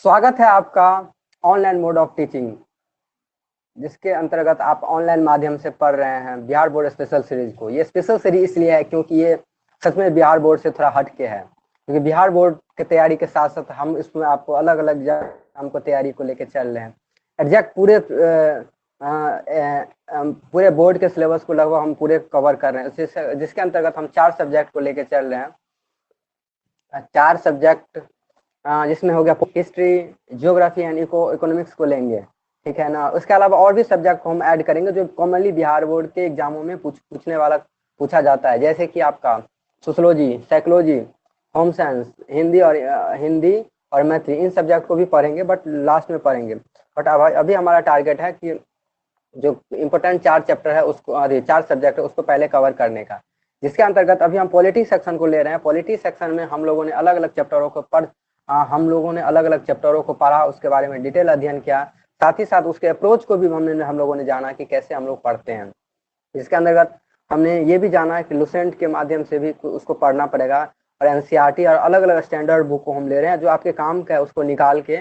स्वागत है आपका ऑनलाइन मोड ऑफ टीचिंग, जिसके अंतर्गत आप ऑनलाइन माध्यम से पढ़ रहे हैं बिहार बोर्ड स्पेशल सीरीज को। ये स्पेशल सीरीज इसलिए है क्योंकि ये सच में बिहार बोर्ड से थोड़ा हट के है, क्योंकि बिहार बोर्ड की तैयारी के साथ साथ हम इसमें आपको अलग अलग हमको तैयारी को लेकर चल रहे हैं। एग्जैक्ट पूरे बोर्ड के सिलेबस को लगभग हम पूरे कवर कर रहे हैं, जिसके अंतर्गत हम 4 सब्जेक्ट को लेकर चल रहे हैं। 4 सब्जेक्ट जिसमें हो गया हिस्ट्री, ज्योग्राफी एंड इकोनॉमिक्स को लेंगे, ठीक है ना। उसके अलावा और भी सब्जेक्ट को हम ऐड करेंगे जो कॉमनली बिहार बोर्ड के एग्जामों में पूछा जाता है, जैसे कि आपका sociology, psychology, home science, Hindi और मैथिली। इन सब्जेक्ट को भी पढ़ेंगे बट लास्ट में पढ़ेंगे। बट अभी हमारा टारगेट है कि जो इम्पोर्टेंट 4 चैप्टर है उसको 4 सब्जेक्ट है उसको पहले कवर करने का, जिसके अंतर्गत अभी हम पॉलिटी सेक्शन को ले रहे हैं। पॉलिटी सेक्शन में हम लोगों ने अलग अलग चैप्टरों को पढ़ा, उसके बारे में डिटेल अध्ययन किया। साथ ही साथ उसके अप्रोच को भी हम लोगों ने जाना कि कैसे हम लोग पढ़ते हैं। इसके अंतर्गत हमने ये भी जाना कि लुसेंट के माध्यम से भी उसको पढ़ना पड़ेगा, और एनसीईआरटी और अलग अलग स्टैंडर्ड बुक को हम ले रहे हैं जो आपके काम का है उसको निकाल के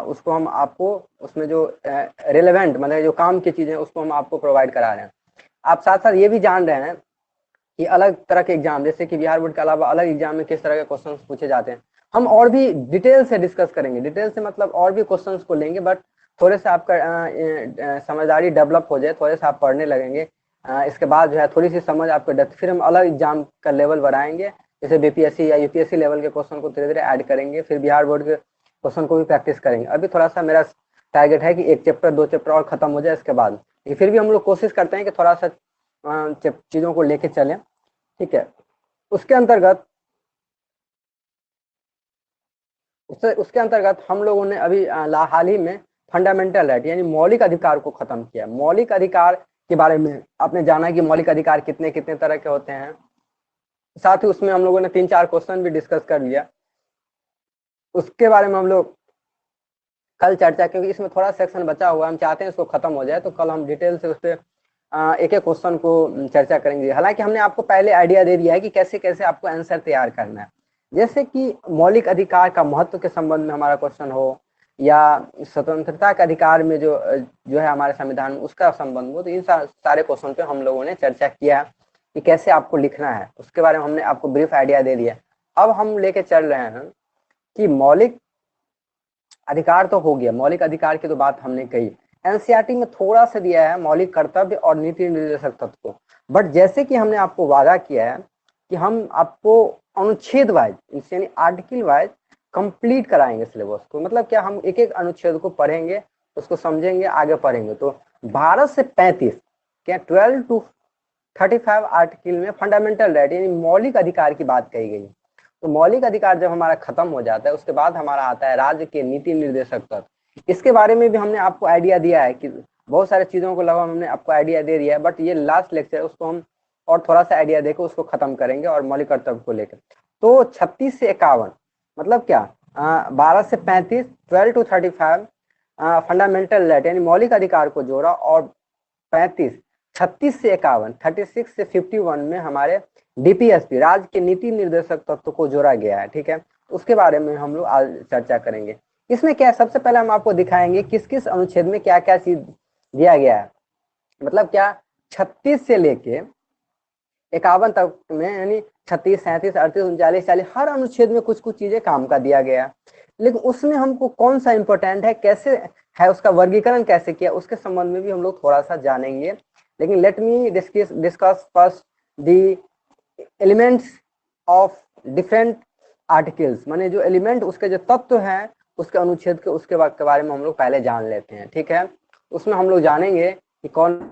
उसको हम आपको उसमें जो रिलेवेंट मतलब जो काम की चीज़ें उसको हम आपको प्रोवाइड करा रहे हैं। आप साथ साथ ये भी जान रहे हैं कि अलग तरह के एग्जाम, जैसे कि बिहार बोर्ड के अलावा अलग एग्जाम में किस तरह के क्वेश्चंस पूछे जाते हैं, हम और भी डिटेल से डिस्कस करेंगे। डिटेल से मतलब और भी क्वेश्चंस को लेंगे, बट थोड़े से आपका समझदारी डेवलप हो जाए, थोड़े से आप पढ़ने लगेंगे, इसके बाद जो है थोड़ी सी समझ आपको डेप्थ, फिर हम अलग एग्जाम का लेवल बढ़ाएंगे। जैसे बीपीएससी या यूपीएससी लेवल के क्वेश्चन को धीरे धीरे ऐड करेंगे, फिर बिहार बोर्ड के क्वेश्चन को भी प्रैक्टिस करेंगे। अभी थोड़ा सा मेरा टारगेट है कि 1 चैप्टर 2 चैप्टर और खत्म हो जाए इसके बाद, फिर भी हम लोग कोशिश करते हैं कि थोड़ा सा चीज़ों को लेके चलें, ठीक है। उसके अंतर्गत हम लोगों ने अभी हाल ही में फंडामेंटल राइट यानी मौलिक अधिकार को खत्म किया। मौलिक अधिकार के बारे में आपने जाना कि मौलिक अधिकार कितने कितने तरह के होते हैं। साथ ही उसमें हम लोगों ने 3-4 क्वेश्चन भी डिस्कस कर लिया, उसके बारे में हम लोग कल चर्चा, क्योंकि इसमें थोड़ा सेक्शन बचा हुआ है, हम चाहते हैं इसको खत्म हो जाए, तो कल हम डिटेल से उस पर एक एक क्वेश्चन को चर्चा करेंगे। हालांकि हमने आपको पहले आइडिया दे दिया है कि कैसे कैसे आपको आंसर तैयार करना है, जैसे कि मौलिक अधिकार का महत्व के संबंध में हमारा क्वेश्चन हो, या स्वतंत्रता के अधिकार में जो है हमारे संविधान में उसका संबंध हो, तो इन सारे क्वेश्चन पे हम लोगों ने चर्चा किया कि कैसे आपको लिखना है, उसके बारे में हमने आपको ब्रीफ आइडिया दे दिया। अब हम लेके चल रहे हैं कि मौलिक अधिकार तो हो गया, मौलिक अधिकार की तो बात हमने कही। एनसीईआरटी में थोड़ा सा दिया है मौलिक कर्तव्य और नीति निर्देशक तत्व को, बट जैसे कि हमने आपको वादा किया है कि हम आपको अनुच्छेद वाइज यानी आर्टिकल वाइज कंप्लीट कराएंगे सिलेबस को। मतलब क्या, हम एक एक अनुच्छेद को पढ़ेंगे, उसको समझेंगे, आगे पढ़ेंगे। तो 12 से 35 क्या 12 to 35 आर्टिकल में फंडामेंटल राइट यानी मौलिक अधिकार की बात कही गई। तो मौलिक अधिकार जब हमारा खत्म हो जाता है, उसके बाद हमारा आता है राज्य के नीति निर्देशक तत्व। इसके बारे में भी हमने आपको आइडिया दिया है कि बहुत सारे चीजों को लगभग हमने आपको आइडिया दे दिया है, बट ये लास्ट लेक्चर है, उसको हम और थोड़ा सा आइडिया देकर उसको खत्म करेंगे और मौलिक कर्तव्य को लेकर। तो 36 से 51 मतलब क्या, 12 से 35 12 to 35 फंडामेंटल राइट यानी मौलिक अधिकार को जोड़ा, और 36 से 51 36 से 51 में हमारे डीपीएसपी राज्य के नीति निर्देशक तत्व को जोड़ा गया है, ठीक है। उसके बारे में हम लोग आज चर्चा करेंगे। इसमें क्या, सबसे पहले हम आपको दिखाएंगे किस किस अनुच्छेद में क्या क्या चीज दिया गया है। मतलब क्या, 36 से लेके 51 तक में यानी 36, 37, 38, 39, 40 हर अनुच्छेद में कुछ कुछ चीजें काम का दिया गया है। लेकिन उसमें हमको कौन सा इंपॉर्टेंट है, कैसे है, उसका वर्गीकरण कैसे किया, उसके संबंध में भी हम लोग थोड़ा सा जानेंगे। लेकिन let me discuss first the elements of different articles, माने जो एलिमेंट उसके जो तत्व हैं उसके अनुच्छेद के उसके बारे में हम लोग पहले जान लेते हैं, ठीक है। उसमें हम लोग जानेंगे कि कौन।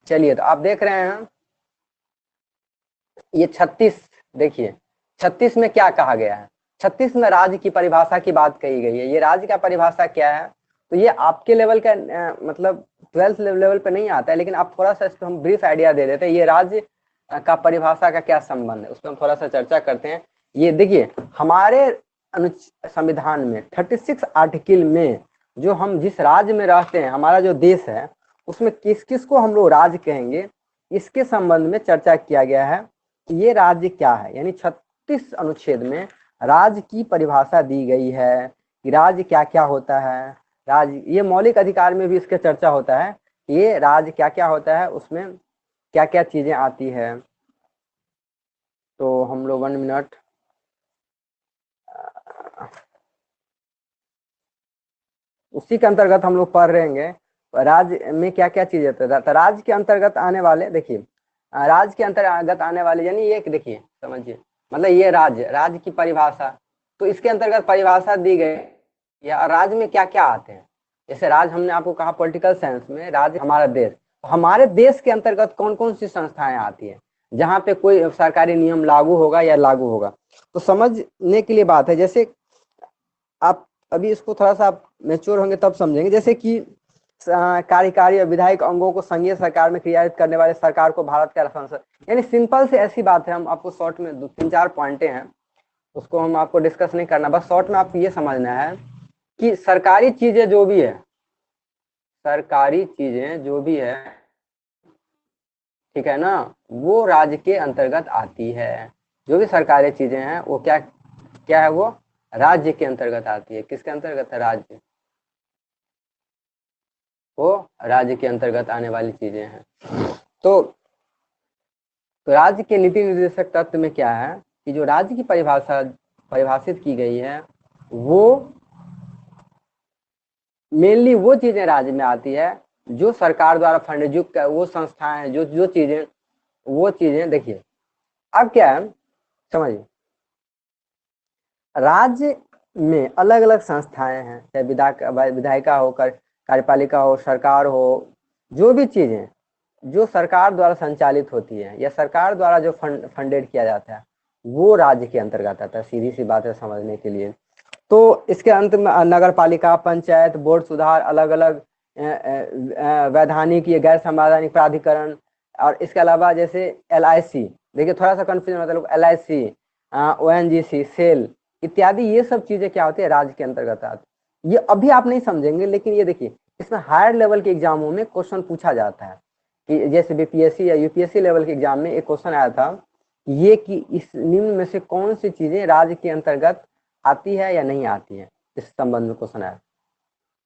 चलिए, तो आप देख रहे हैं ये 36, देखिए 36 में क्या कहा गया है। 36 में राज्य की परिभाषा की बात कही गई है। ये राज्य का परिभाषा क्या है, तो ये आपके लेवल का मतलब 12th लेवल पे नहीं आता है, लेकिन आप थोड़ा सा इस पर हम ब्रीफ आइडिया दे देते हैं। ये राज्य का परिभाषा का क्या संबंध है उस पर हम थोड़ा सा चर्चा करते हैं। ये देखिए, हमारे संविधान में 36 आर्टिकल में जो हम जिस राज्य में रहते हैं, हमारा जो देश है, उसमें किस किस को हम लोग राज्य कहेंगे, इसके संबंध में चर्चा किया गया है कि ये राज्य क्या है। यानी 36 अनुच्छेद में राज्य की परिभाषा दी गई है कि राज्य क्या क्या होता है। राज्य, ये मौलिक अधिकार में भी इसके चर्चा होता है, ये राज्य क्या क्या होता है, उसमें क्या क्या चीजें आती है। तो हम लोग 1 मिनट, उसी के अंतर्गत हम लोग पढ़ रहेंगे राज्य में क्या क्या चीजें होती है। तो राज्य के अंतर्गत आने वाले, देखिए राज्य के अंतर्गत आने वाले यानी ये देखिए समझिए, मतलब ये राज्य की परिभाषा, तो इसके अंतर्गत परिभाषा दी गई या राज्य में क्या क्या आते हैं। जैसे राज्य हमने आपको कहा पॉलिटिकल साइंस में, राज्य हमारा देश, तो हमारे देश के अंतर्गत कौन कौन सी संस्थाएं आती हैं जहाँ पे कोई सरकारी नियम लागू होगा या लागू होगा। तो समझने के लिए बात है, जैसे आप अभी इसको थोड़ा सा आप मैच्योर होंगे तब समझेंगे। जैसे कि कार्यकारी और विधायक अंगों को संघीय सरकार में क्रियान्वित करने वाले सरकार को भारत का संसद, यानी सिंपल से ऐसी बात है, हम आपको शॉर्ट में 3-4 पॉइंटें हैं, उसको हम आपको डिस्कस नहीं करना, बस शॉर्ट में आपको ये समझना है कि सरकारी चीजें जो भी है, सरकारी चीजें जो भी है, ठीक है ना, वो राज्य के अंतर्गत आती है। जो भी सरकारी चीजें हैं वो क्या क्या है, वो राज्य के अंतर्गत आती है। किसके अंतर्गत है? राज्य, वो राज्य के अंतर्गत आने वाली चीजें हैं। तो राज्य के नीति निर्देशक तत्व में क्या है कि जो राज्य की परिभाषित की गई है, वो मेनली वो चीजें राज्य में आती है जो सरकार द्वारा फंडेड, जो वो संस्थाएं हैं, जो चीजें, वो चीजें देखिए। अब क्या है समझिए, राज्य में अलग अलग संस्थाएं हैं, चाहे विधायिका हो, कार्यपालिका हो, सरकार हो, जो भी चीजें जो सरकार द्वारा संचालित होती है या सरकार द्वारा जो फंडेड किया जाता है, वो राज्य के अंतर्गत आता है। सीधी सी बात है समझने के लिए। तो इसके अंत में नगर पालिका, पंचायत, बोर्ड सुधार, अलग अलग वैधानिक या गैर संवैधानिक प्राधिकरण, और इसके अलावा जैसे LIC, देखिए थोड़ा सा कंफ्यूजन होता है लोग, LIC, ONGC, सेल इत्यादि, ये सब चीजें क्या होती है, राज्य के अंतर्गत आती। ये अभी आप नहीं समझेंगे, लेकिन ये देखिए इसमें हायर लेवल के एग्जामों में क्वेश्चन पूछा जाता है कि जैसे BPSC या UPSC लेवल के एग्जाम में एक क्वेश्चन आया था ये कि इस निम्न में से कौन सी चीजें राज्य के अंतर्गत आती है या नहीं आती है, इस संबंध में क्वेश्चन आया।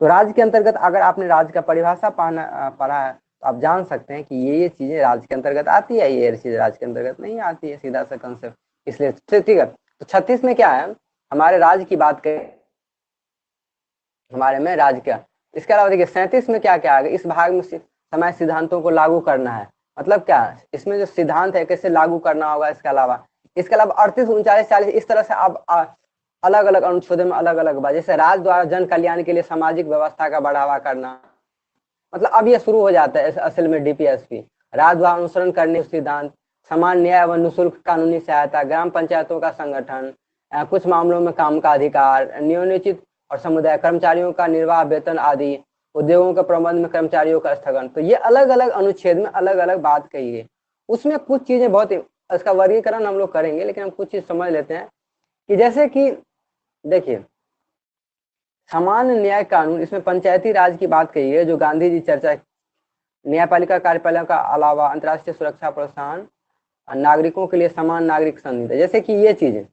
तो राज्य के अंतर्गत अगर आपने राज्य का परिभाषा पढ़ा है तो आप जान सकते हैं कि ये चीजें राज्य के अंतर्गत आती है, ये चीज राज्य के अंतर्गत नहीं आती है, सीधा सा कंसेप्ट। इसलिए ठीक है। तो 36 में क्या है, हमारे राज्य की बात करें, हमारे में राज्य का। इसके अलावा देखिए 37 में क्या क्या आएगा, इस भाग में समय सिद्धांतों को लागू करना है। मतलब क्या, इसमें जो सिद्धांत है कैसे लागू करना होगा। इसके अलावा 38, 39, 40 इस तरह से अब अलग अलग अनुच्छेदों में अलग अलग बात, जैसे राज्य द्वारा जन कल्याण के लिए सामाजिक व्यवस्था का बढ़ावा करना, मतलब अब ये शुरू हो जाता है असल में DPSP, राज्य द्वारा अनुसरण करने सिद्धांत, समान न्याय व निःशुल्क कानूनी सहायता, ग्राम पंचायतों का संगठन, कुछ मामलों में काम का अधिकार, नियोजित और समुदाय कर्मचारियों का निर्वाह वेतन आदि, उद्योगों के प्रबंध में कर्मचारियों का स्थगन। तो ये अलग अलग अनुच्छेद में अलग अलग बात कही है। उसमें कुछ चीजें बहुत, इसका वर्गीकरण हम लोग करेंगे, लेकिन हम कुछ चीज समझ लेते हैं कि जैसे कि देखिए सामान्य न्याय कानून, इसमें पंचायती राज की बात कही है जो गांधी जी चर्चा, न्यायपालिका कार्यपालिका का अलावा अंतर्राष्ट्रीय सुरक्षा प्रोत्साहन, नागरिकों के लिए समान नागरिक संहिता, जैसे कि ये चीजें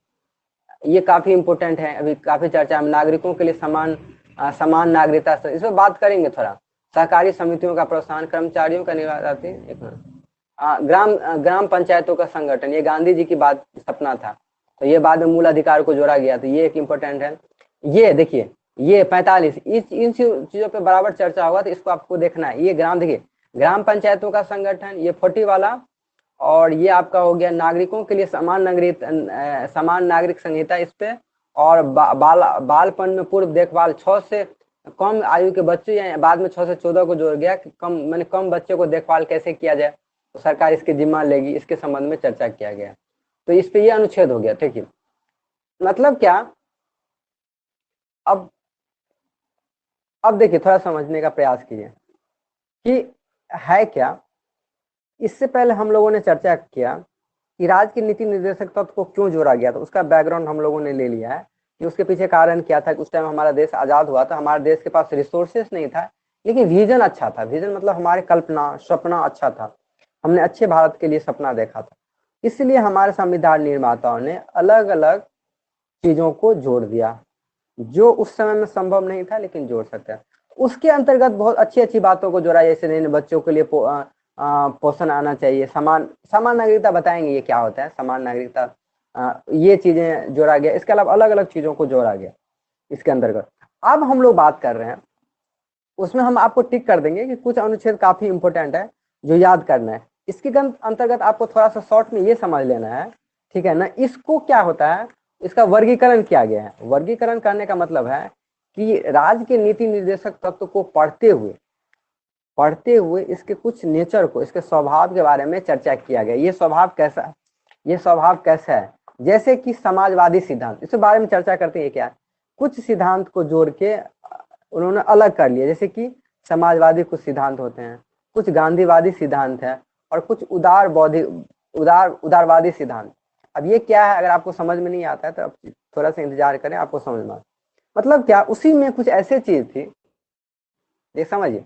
ये काफी इंपोर्टेंट है, अभी काफी चर्चा में, नागरिकों के लिए समान नागरिकता, इसमें बात करेंगे थोड़ा। सहकारी समितियों का प्रोत्साहन, कर्मचारियों का निर्वाह, ग्राम पंचायतों का संगठन, ये गांधी जी की बात सपना था, तो ये बाद में मूल अधिकार को जोड़ा गया, तो ये एक इम्पोर्टेंट है। ये देखिए ये 45, इन चीजों पे बराबर चर्चा होगा, तो इसको आपको देखना है। ये देखिए ग्राम पंचायतों का संगठन, ये 40 वाला, और ये आपका हो गया नागरिकों के लिए समान नागरिक संहिता इस पे, और बालपन में पूर्व देखभाल, 6 से कम आयु के बच्चे, या बाद में 6 से 14 को जोड़ गया कि कम बच्चे को देखभाल कैसे किया जाए, तो सरकार इसकी जिम्मा लेगी, इसके संबंध में चर्चा किया गया। तो इस पे ये अनुच्छेद हो गया, ठीक है। मतलब क्या, अब देखिए थोड़ा समझने का प्रयास कीजिए कि है क्या। इससे पहले हम लोगों ने चर्चा किया कि राज्य के नीति निर्देशक तत्व को क्यों जोड़ा गया, तो उसका बैकग्राउंड हम लोगों ने ले लिया है कि उसके पीछे कारण क्या था कि उस टाइम हमारा देश आजाद हुआ था, हमारे देश के पास रिसोर्सेस नहीं था, लेकिन विजन अच्छा था। विजन मतलब हमारे कल्पना, सपना अच्छा था, हमने अच्छे भारत के लिए सपना देखा था। इसलिए हमारे संविधान निर्माताओं ने अलग अलग चीजों को जोड़ दिया जो उस समय में संभव नहीं था, लेकिन जोड़ सकते हैं। उसके अंतर्गत बहुत अच्छी अच्छी बातों को जोड़ा, जैसे नए बच्चों के लिए पोषण आना चाहिए, समान समान नागरिकता बताएंगे ये क्या होता है, समान नागरिकता, ये चीजें जोड़ा गया। इसके अलावा अलग अलग चीजों को जोड़ा गया इसके अंतर्गत। अब हम लोग बात कर रहे हैं, उसमें हम आपको टिक कर देंगे कि कुछ अनुच्छेद काफी इंपॉर्टेंट है जो याद करना है। इसके अंतर्गत आपको थोड़ा सा शॉर्ट में ये समझ लेना है, ठीक है ना। इसको क्या होता है, इसका वर्गीकरण किया गया है। वर्गीकरण करने का मतलब है कि राज्य के नीति निर्देशक तत्व को पढ़ते हुए इसके कुछ नेचर को, इसके स्वभाव के बारे में चर्चा किया गया। ये स्वभाव कैसा है, जैसे कि समाजवादी सिद्धांत, इसके बारे में चर्चा करते हैं। क्या कुछ सिद्धांत को जोड़ के उन्होंने अलग कर लिया, जैसे कि समाजवादी कुछ सिद्धांत होते हैं, कुछ गांधीवादी सिद्धांत है, और कुछ उदारवादी सिद्धांत। अब ये क्या है, अगर आपको समझ में नहीं आता है तो आप थोड़ा सा इंतजार करें, आपको समझ में। मतलब क्या, उसी में कुछ ऐसे चीज थी, ये समझिए,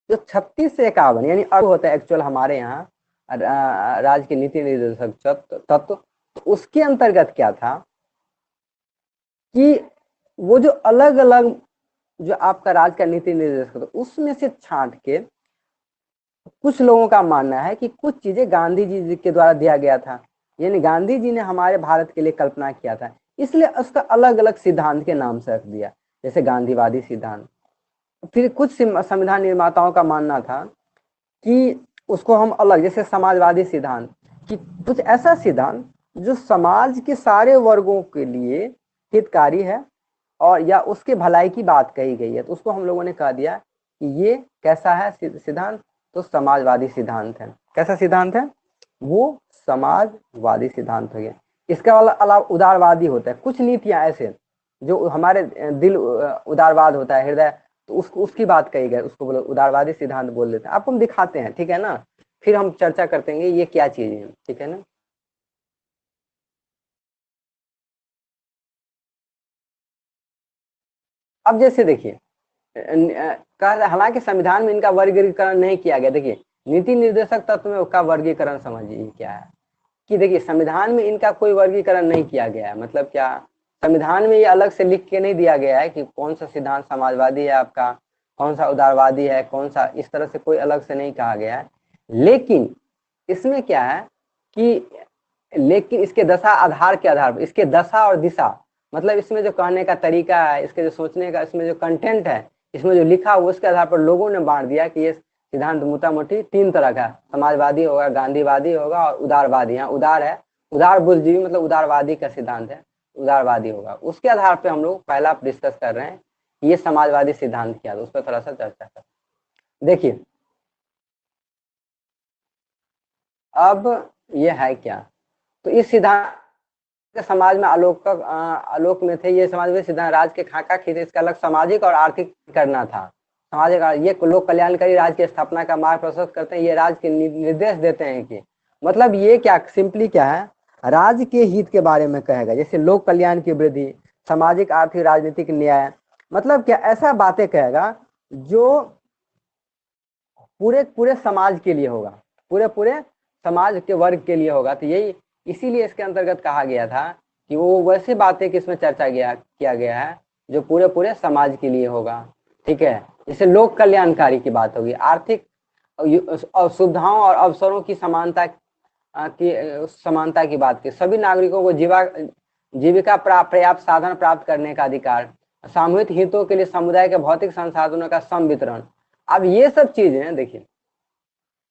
जो 36 से 51 यानी अब होता है एक्चुअल हमारे यहाँ राज्य के नीति निर्देशक तत्व। तो उसके अंतर्गत क्या था कि वो जो अलग अलग जो आपका राज्य का नीति निर्देशक था, उसमें से छांट के कुछ लोगों का मानना है कि कुछ चीजें गांधी जी के द्वारा दिया गया था, यानी गांधी जी ने हमारे भारत के लिए कल्पना किया था, इसलिए उसका अलग अलग सिद्धांत के नाम से रख दिया, जैसे गांधीवादी सिद्धांत। फिर कुछ संविधान निर्माताओं का मानना था कि उसको हम अलग, जैसे समाजवादी सिद्धांत, कि कुछ ऐसा सिद्धांत जो समाज के सारे वर्गों के लिए हितकारी है और या उसके भलाई की बात कही गई है, तो उसको हम लोगों ने कह दिया कि ये कैसा है सिद्धांत, तो समाजवादी सिद्धांत है। कैसा सिद्धांत है, वो समाजवादी सिद्धांत हो गया। इसका अलावा उदारवादी होता है, कुछ नीतियां ऐसे जो हमारे दिल उदारवाद होता है, हृदय, तो उसकी बात कही गई, उसको बोलो उदारवादी सिद्धांत बोल देते हैं। आपको हम दिखाते हैं, ठीक है ना, फिर हम चर्चा करते हैं ये क्या चीज है, ठीक है ना। अब जैसे देखिए, हालांकि संविधान में इनका वर्गीकरण नहीं किया गया। देखिए नीति निर्देशक तत्व में उसका वर्गीकरण समझिए क्या है, कि देखिए संविधान में इनका कोई वर्गीकरण नहीं किया गया है। मतलब क्या, संविधान में ये अलग से लिख के नहीं दिया गया है कि कौन सा सिद्धांत समाजवादी है आपका, कौन सा उदारवादी है, कौन सा, इस तरह से कोई अलग से नहीं कहा गया है। लेकिन इसमें क्या है कि लेकिन इसके दशा आधार के आधार पर, इसके दशा और दिशा, मतलब इसमें जो कहने का तरीका है, इसके जो सोचने का, इसमें जो कंटेंट है, इसमें जो लिखा हुआ, उसके आधार पर लोगों ने बांट दिया कि ये सिद्धांत मोटा मोटी 3 तरह का, समाजवादी होगा, गांधीवादी होगा और उदारवादी। यहाँ उदार है, उदार बुद्धिजीवी मतलब उदारवादी का सिद्धांत है, उदारवादी होगा। उसके आधार पर हम लोग पहला डिस्कस कर रहे हैं ये समाजवादी सिद्धांत क्या, तो उस पर थोड़ा सा चर्चा कर। देखिए अब ये है क्या, तो इस सिद्धांत समाज में आलोक में थे। ये समाज में सिद्धांत राज के खाका खींचे, इसका लक्ष्य सामाजिक और आर्थिक करना था। सामाजिक, ये लोक कल्याणकारी राज्य की स्थापना का मार्ग प्रशस्त करते हैं, ये राज्य के निर्देश देते हैं कि, मतलब ये क्या, सिंपली क्या है, राज्य के हित के बारे में कहेगा, जैसे लोक कल्याण की वृद्धि, सामाजिक आर्थिक राजनीतिक न्याय, मतलब क्या, ऐसा बातें कहेगा जो पूरे पूरे समाज के लिए होगा, पूरे पूरे समाज के वर्ग के लिए होगा। तो यही, इसीलिए इसके अंतर्गत कहा गया था कि वो वैसे बातें कि इसमें चर्चा किया गया है जो पूरे पूरे समाज के लिए होगा, ठीक है। जैसे लोक कल्याणकारी की बात होगी, आर्थिक सुविधाओं और अवसरों की समानता की बात की, सभी नागरिकों को जीविका पर्याप्त साधन प्राप्त करने का अधिकार, सामूहिक हितों के लिए समुदाय के भौतिक संसाधनों का सम वितरण। अब ये सब चीजें देखिए,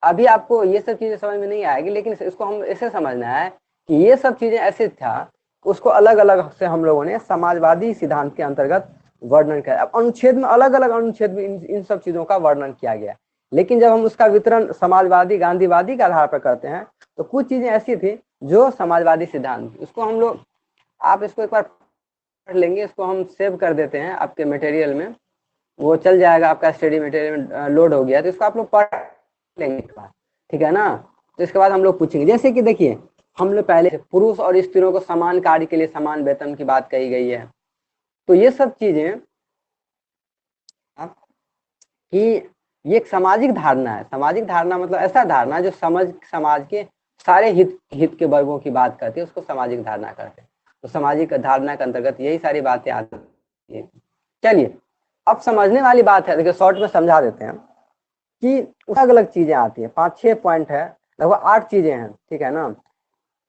अभी आपको ये सब चीजें समझ में नहीं आएगी, लेकिन इसको हम ऐसे समझना है कि ये सब चीजें ऐसे था, उसको अलग अलग से हम लोगों ने समाजवादी सिद्धांत के अंतर्गत वर्णन किया। अब अनुच्छेद में अलग अलग अनुच्छेद में इन सब चीजों का वर्णन किया गया, लेकिन जब हम उसका वितरण समाजवादी गांधीवादी के आधार पर करते हैं तो कुछ चीजें ऐसी थी जो समाजवादी सिद्धांत, उसको हम लोग, आप इसको एक बार पढ़ लेंगे, इसको हम सेव कर देते हैं आपके मटेरियल में, वो चल जाएगा आपका स्टडी मटेरियल में लोड हो गया, तो इसको आप लोग पढ़ लेंगे, ठीक है ना। तो इसके बाद हम लोग पूछेंगे, जैसे कि देखिए हम लोग पहले पुरुष और स्त्रियों को समान कार्य के लिए समान वेतन की बात कही गई है। तो ये सब चीजें कि ये एक सामाजिक धारणा है। सामाजिक धारणा मतलब ऐसा धारणा जो समाज के सारे हित के वर्गों की बात करती है, उसको सामाजिक धारणा करते हैं। तो सामाजिक धारणा के अंतर्गत यही सारी बातें आती है। चलिए अब समझने वाली बात है, देखिए शॉर्ट में समझा देते हैं कि अलग अलग चीजें आती है, 5-6 पॉइंट है, लगभग 8 चीजें हैं, ठीक है ना।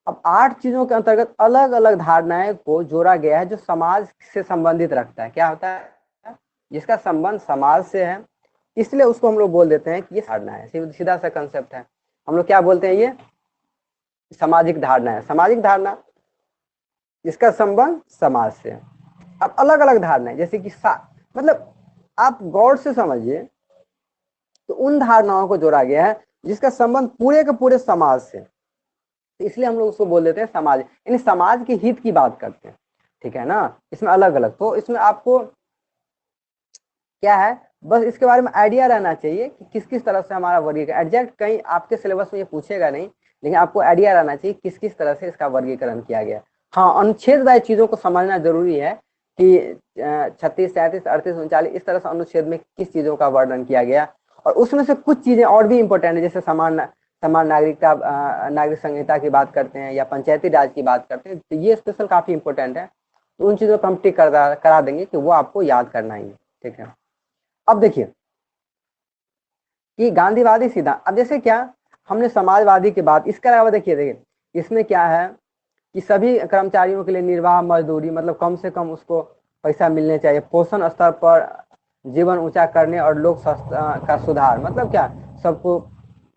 अब 8 चीजों के अंतर्गत अलग अलग धारणाएं को जोड़ा गया है जो समाज से संबंधित रखता है। क्या होता है, जिसका संबंध समाज से है, इसलिए उसको हम लोग बोल देते हैं कि ये धारणा है। सीधा सा कंसेप्ट है, हम लोग क्या बोलते हैं, ये सामाजिक धारणा है। सामाजिक धारणा जिसका संबंध समाज से है। अब अलग अलग धारणाएं जैसे कि मतलब आप गौर से समझिए, तो उन धारणाओं को जोड़ा गया है जिसका संबंध पूरे के पूरे समाज से, तो इसलिए हम लोग उसको बोल देते हैं समाज, यानी समाज के हित की बात करते हैं, ठीक है ना। इसमें अलग अलग, तो इसमें आपको क्या है, बस इसके बारे में आइडिया रहना चाहिए कि किस किस तरह से हमारा वर्गीकरण, एग्जैक्ट कहीं आपके सिलेबस में ये पूछेगा नहीं, लेकिन आपको आइडिया रहना चाहिए किस किस तरह से इसका वर्गीकरण किया गया। हाँ, अनुच्छेद वाइज चीजों को समझना जरूरी है कि 36, 37, 38, 39 इस तरह से अनुच्छेद में किस चीजों का वर्णन किया गया, और उसमें से कुछ चीजें और भी इंपॉर्टेंट है, जैसे समान नागरिकता, नागरिक संहिता की बात करते हैं या पंचायती राज की बात करते हैं, तो ये स्पेशल काफी इंपॉर्टेंट है। तो उन चीजों को हम टिक करा देंगे कि वो आपको याद करना ही है, ठीक है। अब देखिए कि गांधीवादी सिद्धांत, अब जैसे क्या हमने समाजवादी की बात, इसके अलावा देखिए इसमें क्या है कि सभी कर्मचारियों के लिए निर्वाह मजदूरी, मतलब कम से कम उसको पैसा मिलने चाहिए, पोषण स्तर पर जीवन ऊंचा करने और लोक स्वास्थ्य का सुधार, मतलब क्या सबको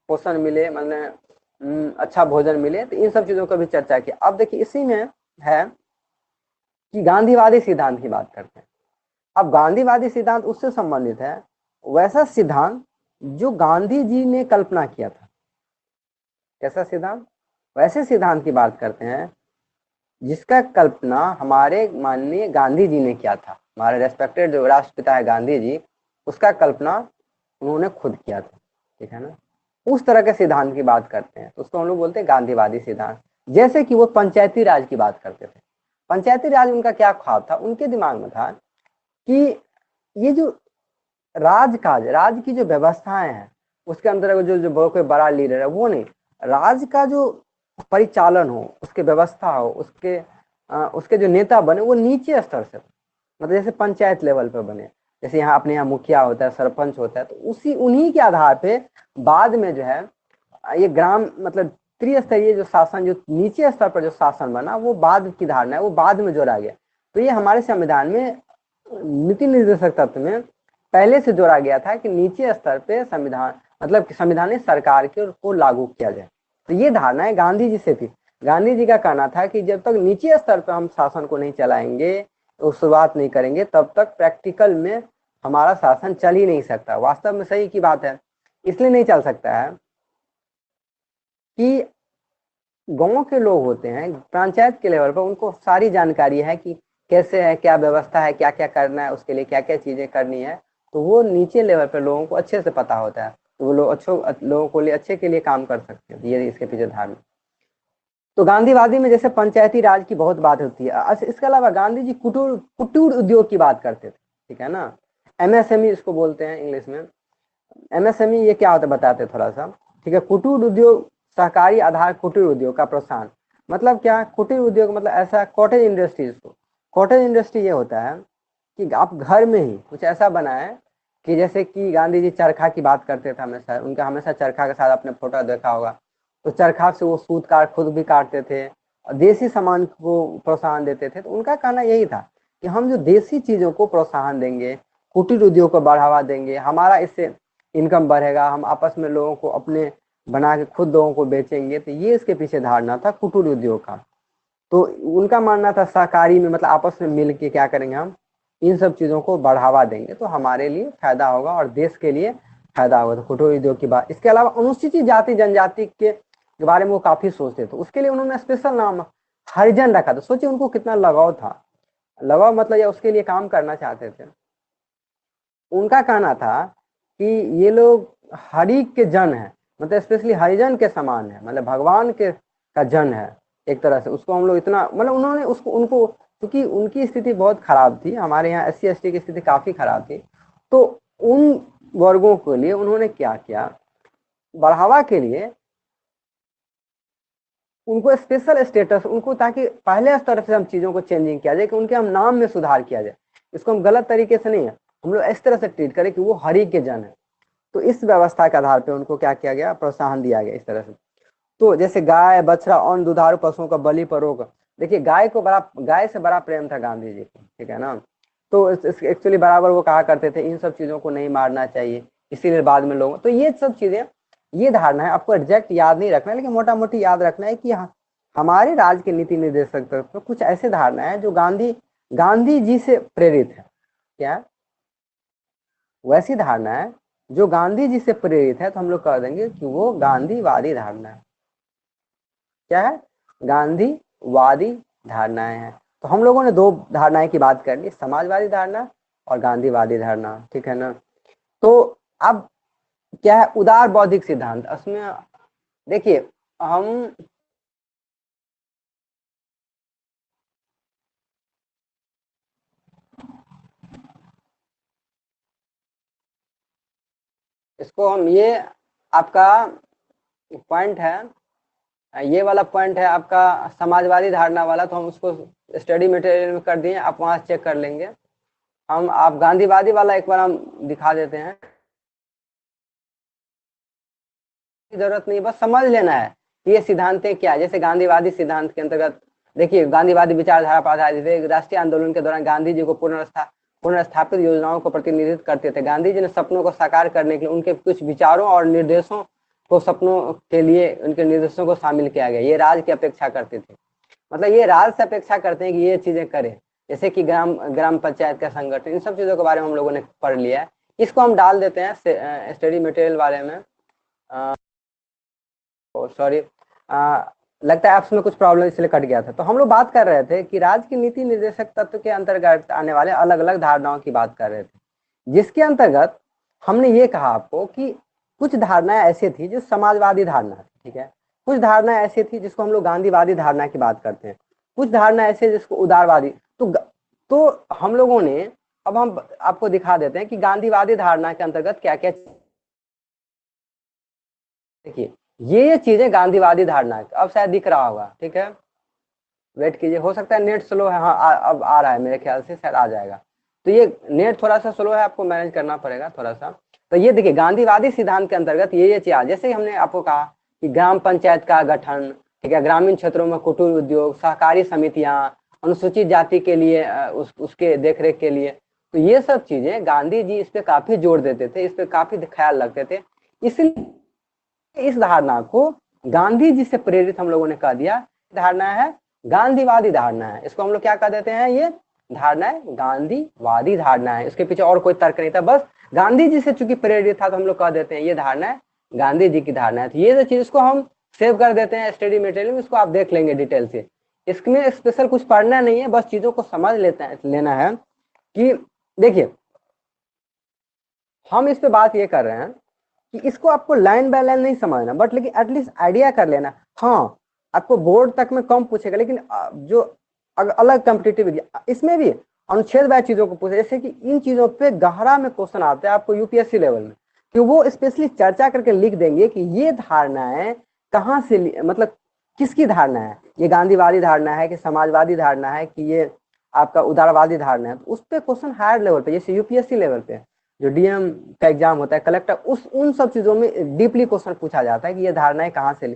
पोषण मिले, मतलब अच्छा भोजन मिले, तो इन सब चीजों को भी चर्चा की। अब देखिए इसी में है कि गांधीवादी सिद्धांत की बात करते हैं। अब गांधीवादी सिद्धांत उससे संबंधित है वैसा सिद्धांत जो गांधी जी ने कल्पना किया था। कैसा सिद्धांत, वैसे सिद्धांत की बात करते हैं जिसका कल्पना हमारे माननीय गांधी जी ने किया था। हमारे रेस्पेक्टेड जो राष्ट्रपिता है गांधी जी, उसका कल्पना उन्होंने खुद किया था, ठीक है ना। उस तरह के सिद्धांत की बात करते हैं तो उसको हम लोग बोलते हैं गांधीवादी सिद्धांत। जैसे कि वो पंचायती राज की बात करते थे। पंचायती राज उनका क्या ख्वाब था, उनके दिमाग में था कि ये जो राज की जो व्यवस्थाएं हैं उसके अंदर जो कोई बड़ा लीडर है वो नहीं, राज का जो परिचालन हो, उसके व्यवस्था हो, उसके जो नेता बने वो नीचे स्तर से, मतलब जैसे पंचायत लेवल पे बने, जैसे यहाँ अपने यहाँ मुखिया होता है, सरपंच होता है, तो उन्हीं के आधार पे बाद में जो है ये ग्राम, मतलब त्रिस्तरीय जो शासन, जो नीचे स्तर पर जो शासन बना, वो बाद की धारणा है, वो बाद में जोड़ा गया। तो ये हमारे संविधान में नीति निर्देशक तत्व में पहले से जोड़ा गया था कि नीचे स्तर पे संविधान, मतलब संविधानिक सरकार को लागू किया जाए। तो ये धारणाएं गांधी जी से थी। गांधी जी का कहना था कि जब तक नीचे स्तर पर हम शासन को नहीं चलाएंगे, तो शुरुआत नहीं करेंगे, तब तक प्रैक्टिकल में हमारा शासन चल ही नहीं सकता। वास्तव में सही की बात है, इसलिए नहीं चल सकता है कि गांव के लोग होते हैं पंचायत के लेवल पर, उनको सारी जानकारी है कि कैसे है, क्या व्यवस्था है, क्या क्या करना है, उसके लिए क्या क्या चीजें करनी है, तो वो नीचे लेवल पर लोगों को अच्छे से पता होता है, तो वो लोगों को लिए अच्छे के लिए काम कर सकते हैं। ये इसके पीछे धारणा। तो गांधीवादी में जैसे पंचायती राज की बहुत बात होती है। अच्छा, इसके अलावा गांधी जी कुटीर उद्योग की बात करते थे, ठीक है ना। एमएसएमई इसको बोलते हैं इंग्लिश में। एमएसएमई ये क्या होता है बताते थोड़ा सा, ठीक है। कुटीर उद्योग, सहकारी आधार कुटीर उद्योग का प्रोत्साहन, मतलब क्या, कुटीर उद्योग मतलब ऐसा कॉटेज इंडस्ट्रीज को, कॉटेज इंडस्ट्री ये होता है कि आप घर में ही कुछ ऐसा बनाए कि जैसे कि गांधी जी चरखा की बात करते थे हमेशा, उनका हमेशा चरखा के साथ आपने फोटो देखा होगा, तो चरखा से वो सूत काट खुद भी काटते थे और देसी सामान को प्रोत्साहन देते थे। तो उनका कहना यही था कि हम जो देसी चीजों को प्रोत्साहन देंगे, कुटीर उद्योग को बढ़ावा देंगे, हमारा इससे इनकम बढ़ेगा, हम आपस में लोगों को अपने बना के खुद लोगों को बेचेंगे। तो ये इसके पीछे धारणा था कुटीर उद्योग का। तो उनका मानना था सहकारी में, मतलब आपस में मिल के क्या करेंगे, हम इन सब चीजों को बढ़ावा देंगे तो हमारे लिए फायदा होगा और देश के लिए फायदा होगा। तो कुटीर उद्योग की बात। इसके अलावा अनुसूचित जाति जनजाति के बारे में वो काफी सोचते थे, उसके लिए उन्होंने स्पेशल नाम हरिजन रखा था। सोचिए उनको कितना लगाव था, लगाव मतलब या उसके लिए काम करना चाहते थे। उनका कहना था कि ये लोग हरि के जन है, मतलब स्पेशली हरिजन के समान है, मतलब भगवान के का जन है एक तरह से। उसको हम लोग इतना, मतलब उन्होंने उसको, उनको, क्योंकि उनकी स्थिति बहुत खराब थी, हमारे यहाँ SC ST की स्थिति काफी खराब थी, तो उन वर्गों के लिए उन्होंने क्या किया, बढ़ावा के लिए उनको स्पेशल स्टेटस, उनको ताकि पहले स्तर से हम चीज़ों को चेंजिंग किया जाए कि उनके हम नाम में सुधार किया जाए। इसको हम गलत तरीके से नहीं है, हम लोग इस तरह से ट्रीट करें कि वो हरि के जन है। तो इस व्यवस्था के आधार पर उनको क्या किया गया, प्रोत्साहन दिया गया इस तरह से। तो जैसे गाय बछड़ा और दुधारू पशुओं का बलि पर रोक, देखिए गाय से बड़ा प्रेम था गांधी जी को, ठीक है ना। तो एक्चुअली बराबर वो कहा करते थे इन सब चीजों को नहीं मारना चाहिए, इसीलिए बाद में लोग, तो ये सब चीजें, ये धारणा है, आपको एग्जैक्ट याद नहीं रखना है, लेकिन मोटा मोटी याद रखना है कि हमारे राज्य के नीति निर्देशक तो कुछ ऐसे धारणा है जो गांधी जी से प्रेरित है। क्या वैसी धारणा है जो गांधी जी से प्रेरित है, तो हम लोग कह देंगे कि वो गांधीवादी धारणा है। क्या है, गांधीवादी धारणाएं हैं। तो हम लोगों ने दो धारणाएं की बात कर ली, समाजवादी धारणा और गांधीवादी धारणा, ठीक है ना। तो अब क्या है उदार बौद्धिक सिद्धांत, उसमें देखिए हम इसको हम ये आपका पॉइंट है, ये वाला पॉइंट है आपका समाजवादी धारणा वाला, तो हम उसको स्टडी मटेरियल में कर दिए, आप वहां चेक कर लेंगे। हम आप गांधीवादी वाला एक बार हम दिखा देते हैं, जरूरत नहीं, बस समझ लेना है कि ये सिद्धांतें क्या है। जैसे गांधीवादी सिद्धांत के अंतर्गत देखिए, गांधीवादी विचारधारा पर आधारित राष्ट्रीय आंदोलन के दौरान गांधी जी को पुनर्स्थापित योजनाओं को प्रतिनिधित्व करते थे। गांधी जी ने सपनों को साकार करने के लिए उनके कुछ विचारों और निर्देशों को, सपनों के लिए उनके निर्देशों को शामिल किया गया। ये राज की अपेक्षा करते थे, मतलब ये राज से अपेक्षा करते हैं कि ये चीजें करें, जैसे कि ग्राम पंचायत का संगठन, इन सब चीजों के बारे में हम लोगों ने पढ़ लिया है। इसको हम डाल देते हैं स्टडी मटेरियल वाले में। सॉरी, लगता है आपस में कुछ प्रॉब्लम इसलिए कट गया था। तो हम लोग बात कर रहे थे कि राज्य की नीति निर्देशक तत्व के अंतर्गत आने वाले अलग अलग धारणाओं की बात कर रहे थे, जिसके अंतर्गत हमने ये कहा आपको कि कुछ धारणाएं ऐसी थी जो समाजवादी धारणा थी, ठीक है। कुछ धारणाएं ऐसी थी जिसको हम लोग गांधीवादी धारणा की बात करते हैं, कुछ धारणा ऐसे जिसको उदारवादी। तो हम लोगों ने, अब हम आपको दिखा देते हैं कि गांधीवादी धारणा के अंतर्गत क्या क्या। देखिए ये चीजें गांधीवादी धारणा है, अब शायद दिख रहा होगा, ठीक है। वेट कीजिए, हो सकता है नेट स्लो है, हाँ अब आ रहा है, मेरे ख्याल से शायद आ जाएगा। तो ये नेट थोड़ा सा स्लो है, आपको मैनेज करना पड़ेगा थोड़ा सा। तो ये देखिए गांधीवादी सिद्धांत के अंतर्गत ये चीज, जैसे हमने आपको कहा कि ग्राम पंचायत का गठन, ठीक है, ग्रामीण क्षेत्रों में कुटीर उद्योग, सहकारी समितियां, अनुसूचित जाति के लिए उसके देखरेख के लिए, तो ये सब चीजें गांधी जी इस पे काफी जोर देते थे, इस पे काफी ख्याल रखते थे। इसलिए इस धारणा को गांधी जी से प्रेरित हम लोगों ने कह दिया, धारणा है गांधीवादी धारणा है। इसको हम लोग क्या कह देते हैं, ये धारणा है गांधीवादी धारणा है। इसके पीछे और कोई तर्क नहीं था, बस गांधी जी से चूंकि प्रेरित था तो हम लोग कह देते हैं ये धारणा है गांधी जी की धारणा है। तो ये जो चीज, इसको हम सेव कर देते हैं स्टडी मटेरियल में, इसको आप देख लेंगे डिटेल से। इसमें स्पेशल कुछ पढ़ना नहीं है, बस चीजों को समझ लेना है कि देखिए हम इस पे बात ये कर रहे हैं कि इसको आपको लाइन बाय लाइन नहीं समझना, बट लेकिन एटलीस्ट आइडिया कर लेना। हाँ आपको बोर्ड तक में कम पूछेगा, लेकिन जो अलग कॉम्पिटिटिव इसमें भी अनुच्छेद वाइज चीजों को पूछे, जैसे कि इन चीजों पे गहरा में क्वेश्चन आते हैं आपको यूपीएससी लेवल में, कि वो स्पेशली चर्चा करके लिख देंगे कि ये धारणाएं कहाँ से, मतलब किसकी धारणा है, ये गांधीवादी धारणा है कि समाजवादी धारणा है कि ये आपका उदारवादी धारणा है। तो उस पर क्वेश्चन हायर लेवल पे, जैसे यूपीएससी लेवल पे जो डीएम का एग्जाम होता है, कलेक्टर, उन सब चीजों में डीपली क्वेश्चन पूछा जाता है कि ये धारणाएं कहाँ से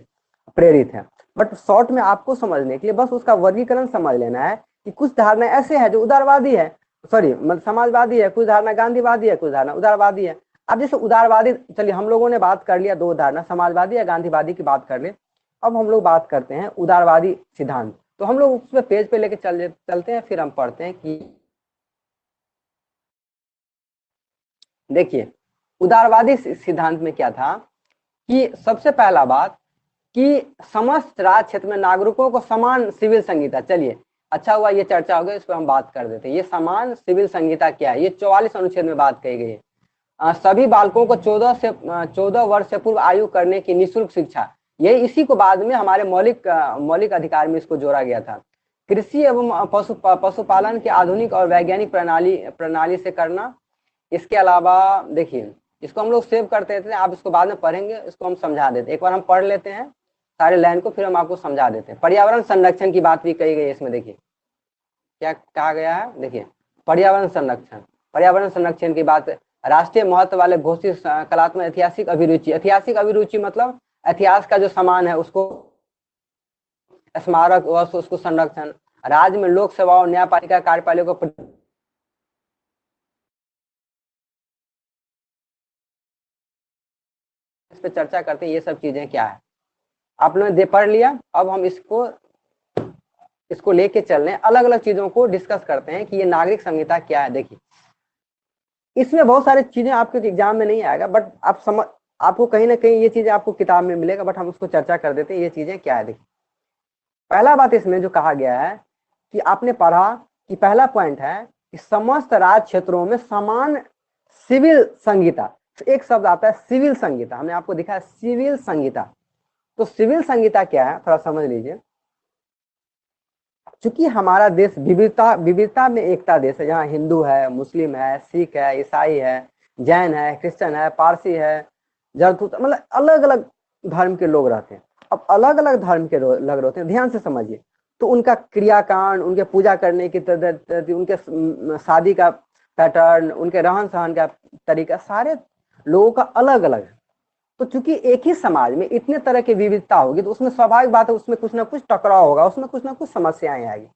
प्रेरित है। बट शॉर्ट में आपको समझने के लिए बस उसका वर्गीकरण समझ लेना है कि कुछ धारणाएं ऐसे है जो उदारवादी है, सॉरी मतलब समाजवादी है, कुछ धारणा गांधीवादी है, कुछ धारणा उदारवादी है। अब जैसे उदारवादी, चलिए हम लोगों ने बात कर लिया दो धारणा, समाजवादी या गांधीवादी की बात कर ले। अब हम लोग बात करते हैं उदारवादी सिद्धांत। तो हम लोग उसमें पेज पे लेके चलते हैं, फिर हम पढ़ते हैं कि देखिए उदारवादी सिद्धांत में क्या था कि सबसे पहला बात कि समस्त राज्य क्षेत्र में नागरिकों को समान सिविल संहिता, चलिए अच्छा हुआ ये चर्चा हो गई, इस पर हम बात कर देते हैं। ये समान सिविल संहिता क्या है, ये 44 अनुच्छेद में बात कही गई है। सभी बालकों को 14 वर्ष से पूर्व आयु करने की निःशुल्क शिक्षा, ये इसी को बाद में हमारे मौलिक अधिकार में इसको जोड़ा गया था। कृषि एवं पशुपालन के आधुनिक और वैज्ञानिक प्रणाली से करना। इसके अलावा देखिए इसको हम लोग सेव करते थे, आप इसको बाद में पढ़ेंगे, इसको हम समझा देते, एक बार हम पढ़ लेते हैं सारे लाइन को फिर हम आपको समझा देते हैं। पर्यावरण संरक्षण की बात भी कही गई है इसमें। देखिए क्या कहा गया है, देखिए पर्यावरण संरक्षण, पर्यावरण संरक्षण की बात, राष्ट्रीय महत्व वाले घोषित कलात्मक ऐतिहासिक अभिरुचि, ऐतिहासिक अभिरुचि मतलब इतिहास का जो सामान है उसको, स्मारक वस्तु उसको संरक्षण, राज्य में लोक सेवाओं न्यायपालिका कार्यपालिका को इस पे चर्चा करते हैं। ये सब चीजें क्या है आप लोगों ने पढ़ लिया। अब हम इसको लेके चल रहे हैं, अलग अलग चीजों को डिस्कस करते हैं कि ये नागरिक संहिता क्या है। देखिए इसमें बहुत सारी चीजें आपके एग्जाम में नहीं आएगा, बट आप समझ, आपको कहीं ना कहीं ये चीजें आपको किताब में मिलेगा, बट हम उसको चर्चा कर देते हैं ये चीजें क्या है। देखिए पहला बात इसमें जो कहा गया है कि आपने पढ़ा कि पहला पॉइंट है कि समस्त राज्य क्षेत्रों में समान सिविल संहिता, एक शब्द आता है सिविल संहिता, हमने आपको दिखा है सिविल संहिता। तो सिविल संहिता क्या है थोड़ा समझ लीजिए। चूंकि हमारा देश विविधता में एकता देश है, जहाँ हिंदू है, मुस्लिम है, सिख है, ईसाई है, जैन है, क्रिश्चियन है, पारसी है, जरतूत, मतलब अलग अलग धर्म के लोग रहते हैं। अब अलग अलग धर्म के लोग रहते हैं, ध्यान से समझिए। तो उनका क्रियाकांड, उनके पूजा करने की पद्धति, उनके शादी का पैटर्न, उनके रहन सहन का तरीका, सारे लोगों का अलग अलग है। तो चूंकि एक ही समाज में इतने तरह की विविधता होगी तो उसमें स्वाभाविक बात है उसमें कुछ ना कुछ टकराव होगा, उसमें कुछ ना कुछ समस्याएं आएगी।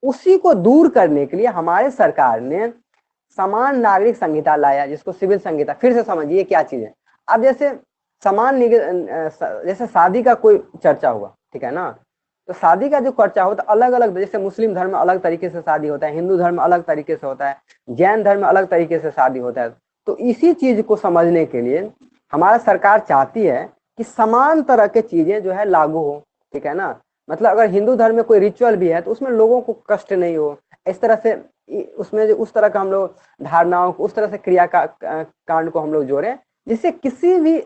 उसी को दूर करने के लिए हमारे सरकार ने समान नागरिक संहिता लाया, जिसको सिविल संहिता। फिर से समझिए क्या चीज है। अब जैसे समान जैसे शादी का कोई चर्चा हुआ, ठीक है ना, तो शादी का जो चर्चा होता है अलग अलग, जैसे मुस्लिम धर्म में अलग तरीके से शादी होता है, हिंदू धर्म में अलग तरीके से होता है, जैन धर्म में अलग तरीके से शादी होता है। तो इसी चीज को समझने के लिए हमारा सरकार चाहती है कि समान तरह के चीजें जो है लागू हो, ठीक है ना। मतलब अगर हिंदू धर्म में कोई रिचुअल भी है तो उसमें लोगों को कष्ट नहीं हो, इस तरह से उसमें उस तरह का हम लोग धारणाओं को, उस तरह से क्रिया कांड को हम लोग जोड़े, जिससे किसी भी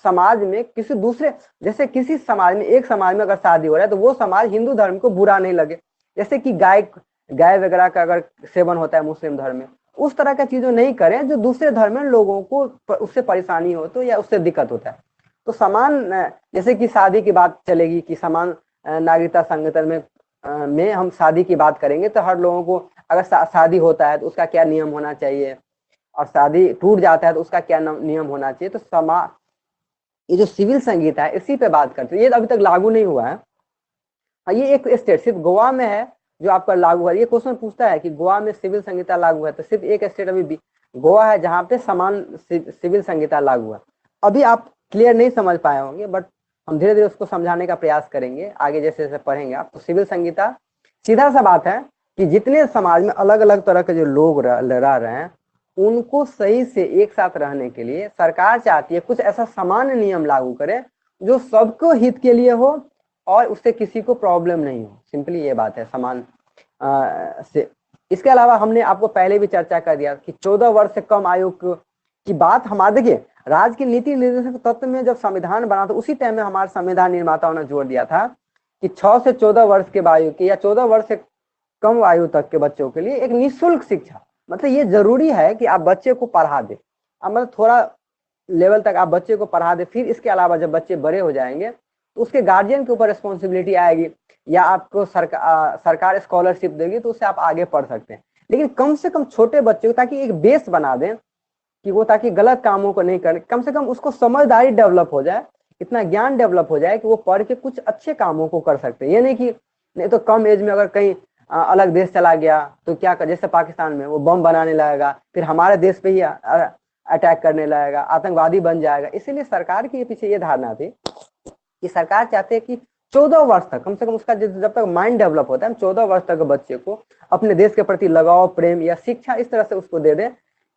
समाज में किसी दूसरे, जैसे किसी समाज में, एक समाज में अगर शादी हो रहा है तो वो समाज हिंदू धर्म को बुरा नहीं लगे। जैसे कि गाय वगैरह का अगर सेवन होता है मुस्लिम धर्म में, उस तरह का चीजों नहीं करें जो दूसरे धर्म में लोगों को उससे परेशानी हो तो या उससे दिक्कत होता है। तो समान, जैसे कि शादी की बात चलेगी कि समान नागरिकता संगठन में हम शादी की बात करेंगे तो हर लोगों को, अगर शादी होता है तो उसका क्या नियम होना चाहिए, और शादी टूट जाता है तो उसका क्या नियम होना चाहिए। तो ये जो सिविल संहिता है इसी पे बात करते हैं। ये अभी तक लागू नहीं हुआ है। ये एक स्टेट सिर्फ गोवा में है जो आपका लागू है। ये क्वेश्चन पूछता है कि गोवा में सिविल संहिता लागू है, तो सिर्फ एक स्टेट अभी गोवा है जहाँ पे समान सिविल संहिता लागू है। अभी आप क्लियर नहीं समझ पाए होंगे, बट हम धीरे धीरे उसको समझाने का प्रयास करेंगे आगे जैसे जैसे पढ़ेंगे आप। तो सिविल संहिता सीधा सा बात है कि जितने समाज में अलग अलग तरह के जो लोग रह रहे हैं उनको सही से एक साथ रहने के लिए सरकार चाहती है कुछ ऐसा सामान्य नियम लागू करे जो सबको हित के लिए हो और उससे किसी को प्रॉब्लम नहीं हो। सिंपली ये बात है समान से। इसके अलावा हमने आपको पहले भी चर्चा कर दिया कि 14 वर्ष से कम आयु की बात हमारे, देखिए राज्य की नीति निर्देशक तत्व में जब संविधान बना था उसी टाइम में हमारे संविधान निर्माताओं ने जोर दिया था कि 6 से 14 वर्ष के आयु के या 14 वर्ष से कम आयु तक के बच्चों के लिए एक निःशुल्क शिक्षा, मतलब ये जरूरी है कि आप बच्चे को पढ़ा दे। अब मतलब थोड़ा लेवल तक आप बच्चे को पढ़ा दे, फिर इसके अलावा जब बच्चे बड़े हो जाएंगे तो उसके गार्जियन के ऊपर रिस्पॉन्सिबिलिटी आएगी, या आपको सरकार स्कॉलरशिप देगी तो उससे आप आगे पढ़ सकते हैं। लेकिन कम से कम छोटे बच्चे को ताकि एक बेस बना दें कि वो ताकि गलत कामों को नहीं करे, कम से कम उसको समझदारी डेवलप हो जाए, इतना ज्ञान डेवलप हो जाए कि वो पढ़ के कुछ अच्छे कामों को कर सकते हैं। ये नहीं कि नहीं तो कम एज में अगर कहीं अलग देश चला गया तो क्या कर, जैसे पाकिस्तान में वो बम बनाने लगेगा, फिर हमारे देश पे ही अटैक करने लगेगा, आतंकवादी बन जाएगा। इसीलिए सरकार के पीछे ये धारणा थी कि सरकार चाहते हैं कि 14 वर्ष तक कम से कम उसका जब तक माइंड डेवलप होता है, 14 वर्ष तक बच्चे को अपने देश के प्रति लगाव, प्रेम या शिक्षा इस तरह से उसको दे दें।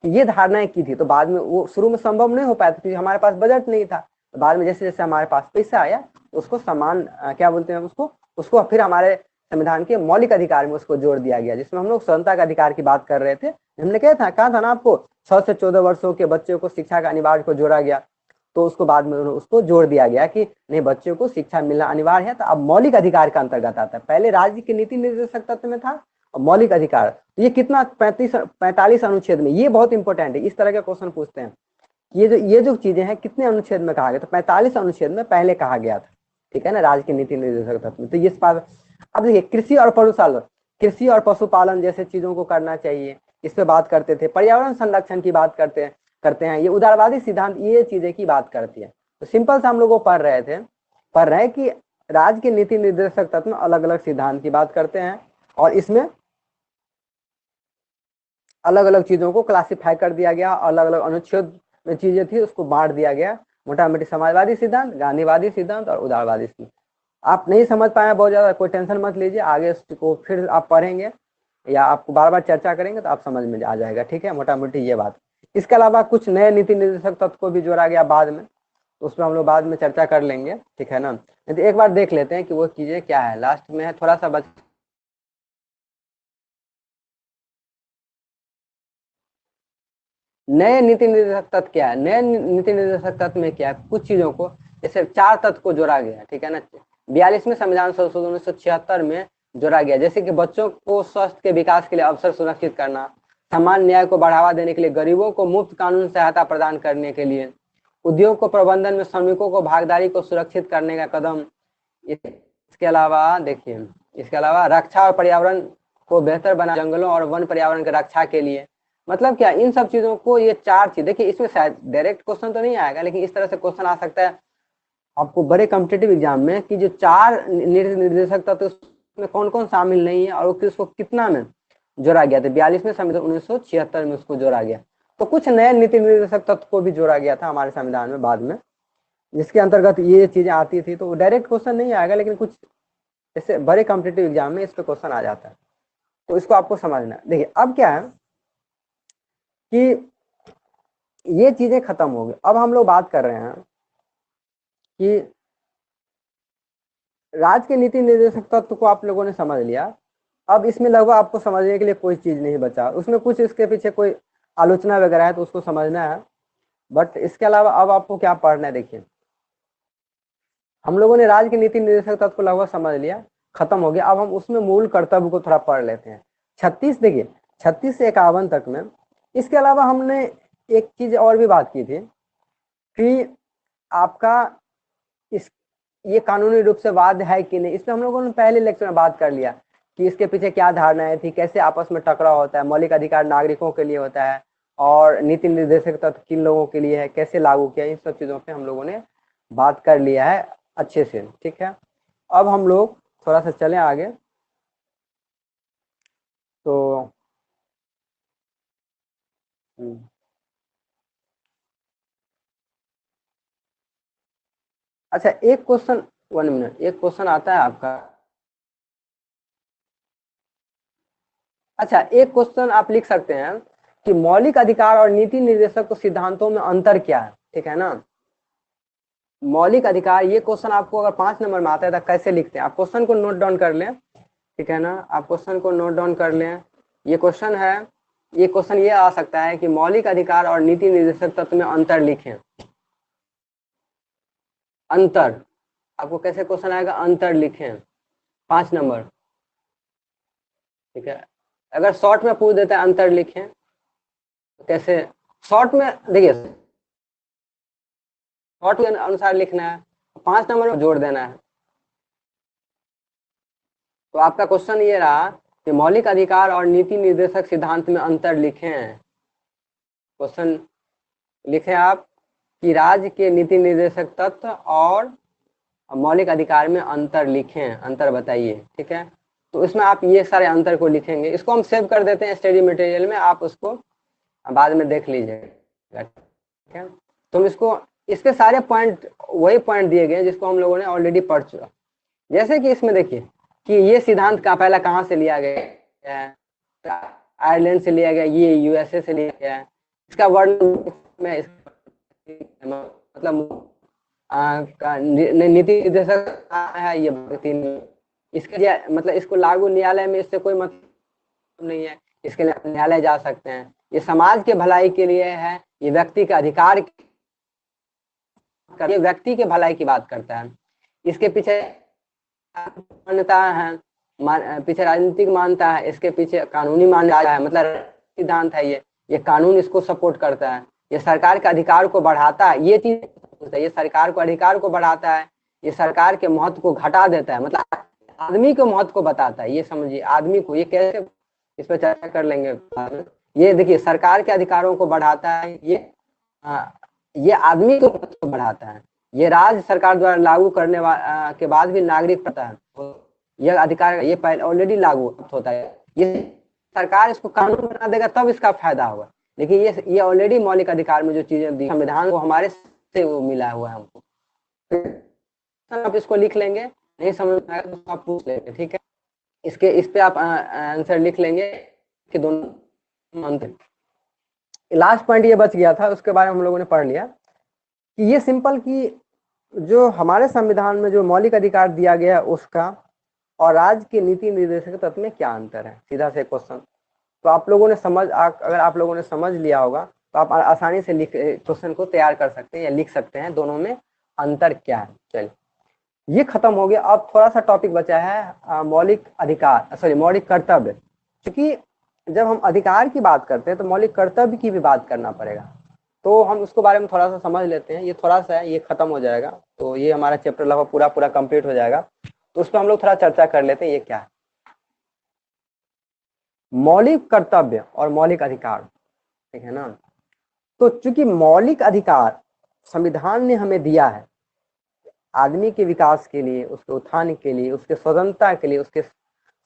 ये धारणाएं की थी। तो बाद में वो शुरू में संभव नहीं हो पाया था क्योंकि हमारे पास बजट नहीं था। तो बाद में जैसे जैसे हमारे पास पैसा आया तो उसको समान क्या बोलते हैं उसको फिर हमारे संविधान के मौलिक अधिकार में उसको जोड़ दिया गया, जिसमें हम लोग स्वतंत्रता का अधिकार की बात कर रहे थे। हमने कहा था ना आपको 6 से 14 वर्षों के बच्चों को शिक्षा का अनिवार्य को जोड़ा गया, तो उसको बाद में उसको जोड़ दिया गया कि नहीं बच्चों को शिक्षा मिलना अनिवार्य है। तो अब मौलिक अधिकार का अंतर्गत आता है। पहले राज्य की नीति निर्देशक तत्व में था और मौलिक अधिकार, तो ये कितना 45 अनुच्छेद में, ये बहुत इंपॉर्टेंट है। इस तरह के क्वेश्चन पूछते हैं ये जो चीजें हैं कितने अनुच्छेद में कहा गया, तो 45 अनुच्छेद में पहले कहा गया था। ठीक है ना, राज्य के नीति निर्देशक तत्व। तो ये अब देखिए कृषि और पशुपालन जैसे चीजों को करना चाहिए, इस पे बात करते थे। पर्यावरण संरक्षण की बात करते हैं, ये उदारवादी सिद्धांत ये चीजें की बात करती है। तो सिंपल से हम लोग पढ़ रहे हैं कि राज्य के नीति निर्देशक तत्व में अलग अलग सिद्धांत की बात करते हैं और इसमें अलग अलग चीजों को क्लासिफाई कर दिया गया, अलग अलग अनुच्छेद में चीजें थी उसको बांट दिया गया, मोटा मोटी समाजवादी सिद्धांत, गांधीवादी सिद्धांत और उदारवादी सिद्धांत। आप नहीं समझ पाए बहुत ज्यादा, कोई टेंशन मत लीजिए, आगे इसको फिर आप पढ़ेंगे या आपको बार बार चर्चा करेंगे तो आप समझ में आ जाएगा, ठीक है, मोटा मोटी ये बात। इसके अलावा कुछ नए नीति निर्देशक तत्व को भी जोड़ा गया बाद में, उस पर हम लोग बाद में चर्चा कर लेंगे, ठीक है ना। तो एक बार देख लेते हैं कि वो चीजें क्या है, लास्ट में है थोड़ा सा बच। नए नीति निर्देशक तत्व क्या है, नए नीति निर्देशक तत्व में क्या है, कुछ चीजों को जैसे 4 तत्व को जोड़ा गया, ठीक है ना। 42वें संविधान संशोधन 1976 में जोड़ा गया, जैसे कि बच्चों को स्वास्थ्य के विकास के लिए अवसर सुनिश्चित करना, समान न्याय को बढ़ावा देने के लिए, गरीबों को मुफ्त कानून सहायता प्रदान करने के लिए, उद्योग को प्रबंधन में श्रमिकों को भागीदारी को सुरक्षित करने का कदम। इसके अलावा देखिए, इसके अलावा रक्षा और पर्यावरण को बेहतर बना, जंगलों और वन पर्यावरण की रक्षा के लिए, मतलब क्या इन सब चीजों को, ये 4 चीज देखिए, इसमें शायद डायरेक्ट क्वेश्चन तो नहीं आएगा लेकिन इस तरह से क्वेश्चन आ सकता है आपको बड़े कॉम्पिटेटिव एग्जाम में कि जो 4 निर्देशक तत्व उसमें कौन कौन शामिल नहीं है और उसको कितना में जोड़ा गया था। 42वें संविधान 1976 में उसको जोड़ा गया। तो कुछ नए नीति निर्देशक तत्व को भी जोड़ा गया था हमारे संविधान में बाद में, जिसके अंतर्गत ये चीजें आती थी। तो डायरेक्ट क्वेश्चन नहीं आएगा लेकिन कुछ ऐसे बड़े कॉम्पिटेटिव एग्जाम में इस पर क्वेश्चन आ जाता है, तो इसको आपको समझना है। देखिए अब क्या है कि ये चीजें खत्म हो गई, अब हम लोग बात कर रहे हैं कि राज्य के नीति निर्देशक तत्व को आप लोगों ने समझ लिया। अब इसमें लगभग आपको समझने के लिए कोई चीज नहीं बचा, उसमें कुछ इसके पीछे कोई आलोचना वगैरह है तो उसको समझना है, बट इसके अलावा अब आपको क्या पढ़ना है। देखिए हम लोगों ने राज्य के नीति निर्देशक तत्व को लगभग समझ लिया, खत्म हो गया। अब हम उसमें मूल कर्तव्य को थोड़ा पढ़ लेते हैं। 36 देखिए 36 से 51 तक में। इसके अलावा हमने एक चीज और भी बात की थी कि आपका इस ये कानूनी रूप से वैध है कि नहीं, इसमें हम लोगों ने पहले लेक्चर में बात कर लिया कि इसके पीछे क्या धारणाएं थी, कैसे आपस में टकराव होता है, मौलिक अधिकार नागरिकों के लिए होता है और नीति निर्देशक तत्व किन लोगों के लिए है, कैसे लागू किया, इन सब चीजों पे हम लोगों ने बात कर लिया है अच्छे से, ठीक है। अब हम लोग थोड़ा सा चले आगे। तो अच्छा एक क्वेश्चन, 1 मिनट, एक क्वेश्चन आता है आपका। अच्छा एक क्वेश्चन आप लिख सकते हैं कि मौलिक अधिकार और नीति निर्देशक सिद्धांतों में अंतर क्या है, ठीक है ना। मौलिक अधिकार, ये क्वेश्चन आपको अगर 5 नंबर में आता है तो कैसे लिखते हैं, आप क्वेश्चन को नोट डाउन कर लें, ठीक है ना, आप क्वेश्चन को नोट डाउन कर लें। ये क्वेश्चन है, ये क्वेश्चन ये आ सकता है कि मौलिक अधिकार और नीति निर्देशक तत्व में अंतर लिखें। अंतर, आपको कैसे क्वेश्चन आएगा, अंतर लिखें, 5 नंबर, ठीक है। अगर शॉर्ट में पूछ देता है अंतर लिखें तो कैसे, शॉर्ट में देखिए शॉर्ट के अनुसार लिखना है, 5 नंबर में जोड़ देना है। तो आपका क्वेश्चन ये रहा कि मौलिक अधिकार और नीति निर्देशक सिद्धांत में अंतर लिखें। क्वेश्चन लिखें आप कि राज्य के नीति निर्देशक तत्व और मौलिक अधिकार में अंतर लिखें, अंतर बताइए, ठीक है। तो इसमें आप ये सारे अंतर को लिखेंगे, इसको हम सेव कर देते हैं स्टडी मटेरियल में, आप उसको बाद में देख लीजिएगा, ठीक है। तो इसको, इसके सारे पॉइंट वही पॉइंट दिए गए जिसको हम लोगों ने ऑलरेडी पढ़ चुका। जैसे कि इसमें देखिए कि ये सिद्धांत का पहला कहाँ से लिया गया है, आयरलैंड से लिया गया, ये यूएसए से लिया गया है। इसका वर्णन में मतलब नीति निर्देशक है ये 3, इसके मतलब इसको लागू न्यायालय में इससे कोई मतलब नहीं है, इसके लिए न्यायालय जा सकते हैं। ये समाज के भलाई के लिए है, ये व्यक्ति का अधिकार, ये व्यक्ति के भलाई की बात करता है। इसके पीछे मान्यता है, पीछे राजनीतिक मान्यता है, इसके पीछे कानूनी मान्यता है, मतलब सिद्धांत है ये कानून इसको सपोर्ट करता है। ये सरकार के अधिकार को बढ़ाता है, ये चीज, ये सरकार को अधिकार को बढ़ाता है, ये सरकार के महत्व को घटा देता है, मतलब आदमी के महत्व को बताता है। ये समझिए आदमी को, ये कैसे, इस पर चर्चा कर लेंगे। ये देखिए सरकार के अधिकारों को बढ़ाता है, ये आदमी के महत्व को बढ़ाता है। ये राज्य सरकार द्वारा लागू करने के बाद भी नागरिक पता है तो यह अधिकार ये पहले ऑलरेडी लागू होता है। ये सरकार इसको कानून बना देगा तब इसका फायदा होगा, लेकिन ये ऑलरेडी मौलिक अधिकार में जो चीजें दी संविधान को हमारे से वो मिला हुआ है हमको। आप इसको लिख लेंगे, नहीं समझ में आएगा तो आप पूछ लेंगे, ठीक है। इस पे आप आंसर लिख लेंगे कि दोनों अंतर। लास्ट पॉइंट ये बच गया था, उसके बारे में हम लोगों ने पढ़ लिया कि ये सिंपल कि जो हमारे संविधान में जो मौलिक अधिकार दिया गया है उसका और राज्य के नीति निर्देशक तत्व में क्या अंतर है, सीधा से क्वेश्चन। तो आप लोगों ने अगर आप लोगों ने समझ लिया होगा तो आप आसानी से क्वेश्चन को तैयार कर सकते हैं या लिख सकते हैं दोनों में अंतर क्या है। चलिए ये खत्म हो गया। अब थोड़ा सा टॉपिक बचा है मौलिक अधिकार, सॉरी मौलिक कर्तव्य। क्योंकि जब हम अधिकार की बात करते हैं तो मौलिक कर्तव्य की भी बात करना पड़ेगा, तो हम उसके बारे में थोड़ा सा समझ लेते हैं। ये थोड़ा सा है, ये खत्म हो जाएगा तो ये हमारा चैप्टर लगभग पूरा कंप्लीट हो जाएगा, तो उस पर हम लोग थोड़ा चर्चा कर लेते हैं। ये क्या है मौलिक कर्तव्य और मौलिक अधिकार, ठीक है ना। तो चूंकि मौलिक अधिकार संविधान ने हमें दिया है आदमी के विकास के लिए, उसके उत्थान के लिए, उसके स्वतंत्रता के लिए, उसके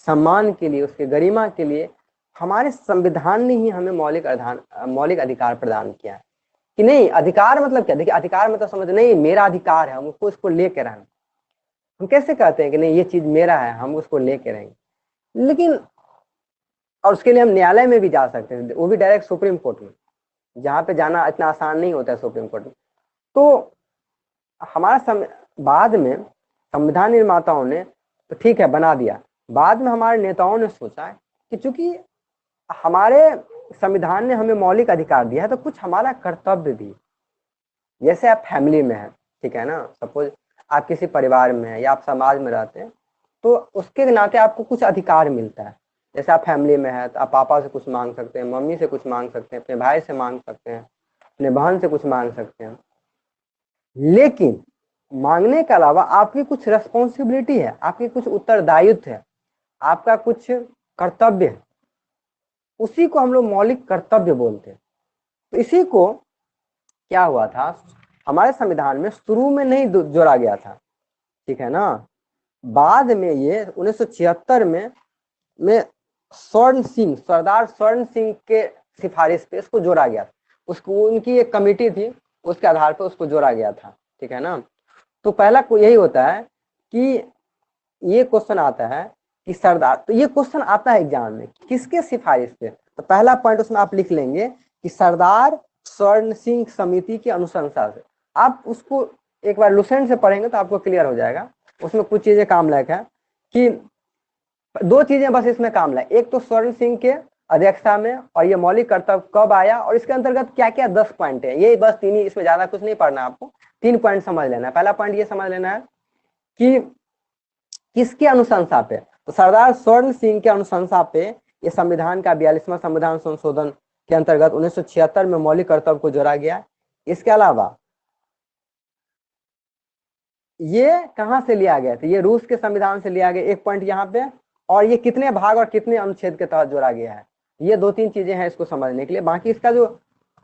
सम्मान के लिए, उसके गरिमा के लिए, हमारे संविधान ने ही हमें मौलिक अधिकार प्रदान किया है। कि नहीं अधिकार मतलब क्या, देखिए अधिकार मतलब समझ नहीं मेरा अधिकार है हम उसको लेके रहना। हम कैसे कहते हैं कि नहीं ये चीज मेरा है, हम उसको लेके रहेंगे। लेकिन और उसके लिए हम न्यायालय में भी जा सकते हैं, वो भी डायरेक्ट सुप्रीम कोर्ट में, जहाँ पे जाना इतना आसान नहीं होता है सुप्रीम कोर्ट में। तो हमारा बाद में संविधान निर्माताओं ने तो ठीक है बना दिया, बाद में हमारे नेताओं ने सोचा कि चूंकि हमारे संविधान ने हमें मौलिक अधिकार दिया है तो कुछ हमारा कर्तव्य भी, जैसे आप फैमिली में है, ठीक है ना, सपोज आप किसी परिवार में है या आप समाज में रहते हैं तो उसके नाते आपको कुछ अधिकार मिलता है। जैसे आप फैमिली में है तो आप पापा से कुछ मांग सकते हैं, मम्मी से कुछ मांग सकते हैं, अपने भाई से मांग सकते हैं, अपने बहन से कुछ मांग सकते हैं। लेकिन मांगने के अलावा आपकी कुछ रेस्पॉन्सिबिलिटी है, आपकी कुछ उत्तरदायित्व है, आपका कुछ कर्तव्य है, उसी को हम लोग मौलिक कर्तव्य बोलते हैं। तो इसी को क्या हुआ था हमारे संविधान में शुरू में नहीं जोड़ा गया था, ठीक है ना। बाद में ये 1976 में सरदार स्वर्ण सिंह के सिफारिश पे इसको जोड़ा गया था। उसको उनकी एक कमेटी थी, उसके आधार पर उसको जोड़ा गया था, ठीक है ना। तो पहला यही होता है कि ये क्वेश्चन आता है कि सरदार, तो ये क्वेश्चन आता है एग्जाम में किसके सिफारिश पे, तो पहला पॉइंट उसमें आप लिख लेंगे कि सरदार स्वर्ण सिंह समिति की अनुशंसा से। आप उसको एक बार लुसेंट से पढ़ेंगे तो आपको क्लियर हो जाएगा। उसमें कुछ चीजें काम लायक है कि दो चीजें बस इसमें काम लायक, एक तो स्वर्ण सिंह के अध्यक्षता में और ये मौलिक कर्तव्य कब आया और इसके अंतर्गत क्या क्या 10 पॉइंट है। ये बस तीन ही, इसमें ज्यादा कुछ नहीं पढ़ना, आपको 3 पॉइंट समझ लेना है। पहला पॉइंट ये समझ लेना है कि किसकी अनुशंसा पे, तो सरदार स्वर्ण सिंह के अनुशंसा पे ये संविधान का 42वां संविधान संशोधन के अंतर्गत 1976 में मौलिक कर्तव्य को जोड़ा गया। इसके अलावा ये कहां से लिया गया था, ये रूस के संविधान से लिया गया, एक पॉइंट यहाँ पे, और ये कितने भाग और कितने अनुच्छेद के तहत जोड़ा गया है। ये 2-3 चीजें हैं इसको समझने के लिए। बाकी इसका जो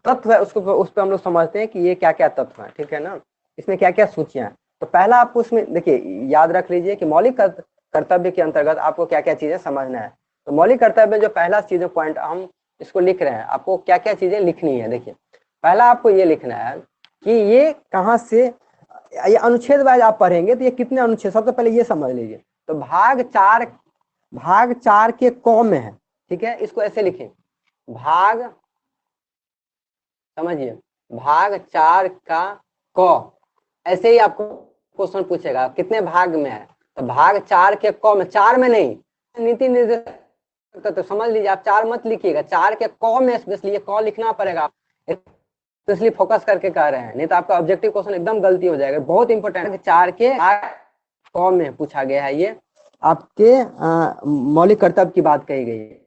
तत्व है उसको उस पर हम लोग समझते हैं कि ये क्या क्या तत्व है, ठीक है ना, इसमें क्या क्या सूचियां हैं। तो पहला आपको उसमें देखिए याद रख लीजिए कि मौलिक कर्तव्य के अंतर्गत आपको क्या क्या चीजें समझना है। तो मौलिक कर्तव्य जो पहला चीज पॉइंट हम इसको लिख रहे हैं, आपको क्या क्या चीजें लिखनी है। देखिए पहला आपको ये लिखना है कि ये कहाँ से, ये अनुच्छेद वाइज आप पढ़ेंगे तो ये कितने अनुच्छेद, सबसे पहले ये समझ लीजिए। तो भाग 4 के क में है, ठीक है, इसको ऐसे लिखें, भाग, समझिए भाग 4 का क, ऐसे ही आपको क्वेश्चन पूछेगा कितने भाग में है, तो भाग 4 के क में, 4 में नहीं, नीति निर्देशक तो समझ लीजिए, आप 4 मत लिखिएगा, 4 के क में इसलिए क लिखना पड़ेगा, तो इसलिए फोकस करके कह रहे हैं, नहीं तो आपका ऑब्जेक्टिव क्वेश्चन एकदम गलती हो जाएगा। बहुत इंपॉर्टेंट है, 4 के क में पूछा गया है, ये आपके मौलिक कर्तव्य की बात कही गई है।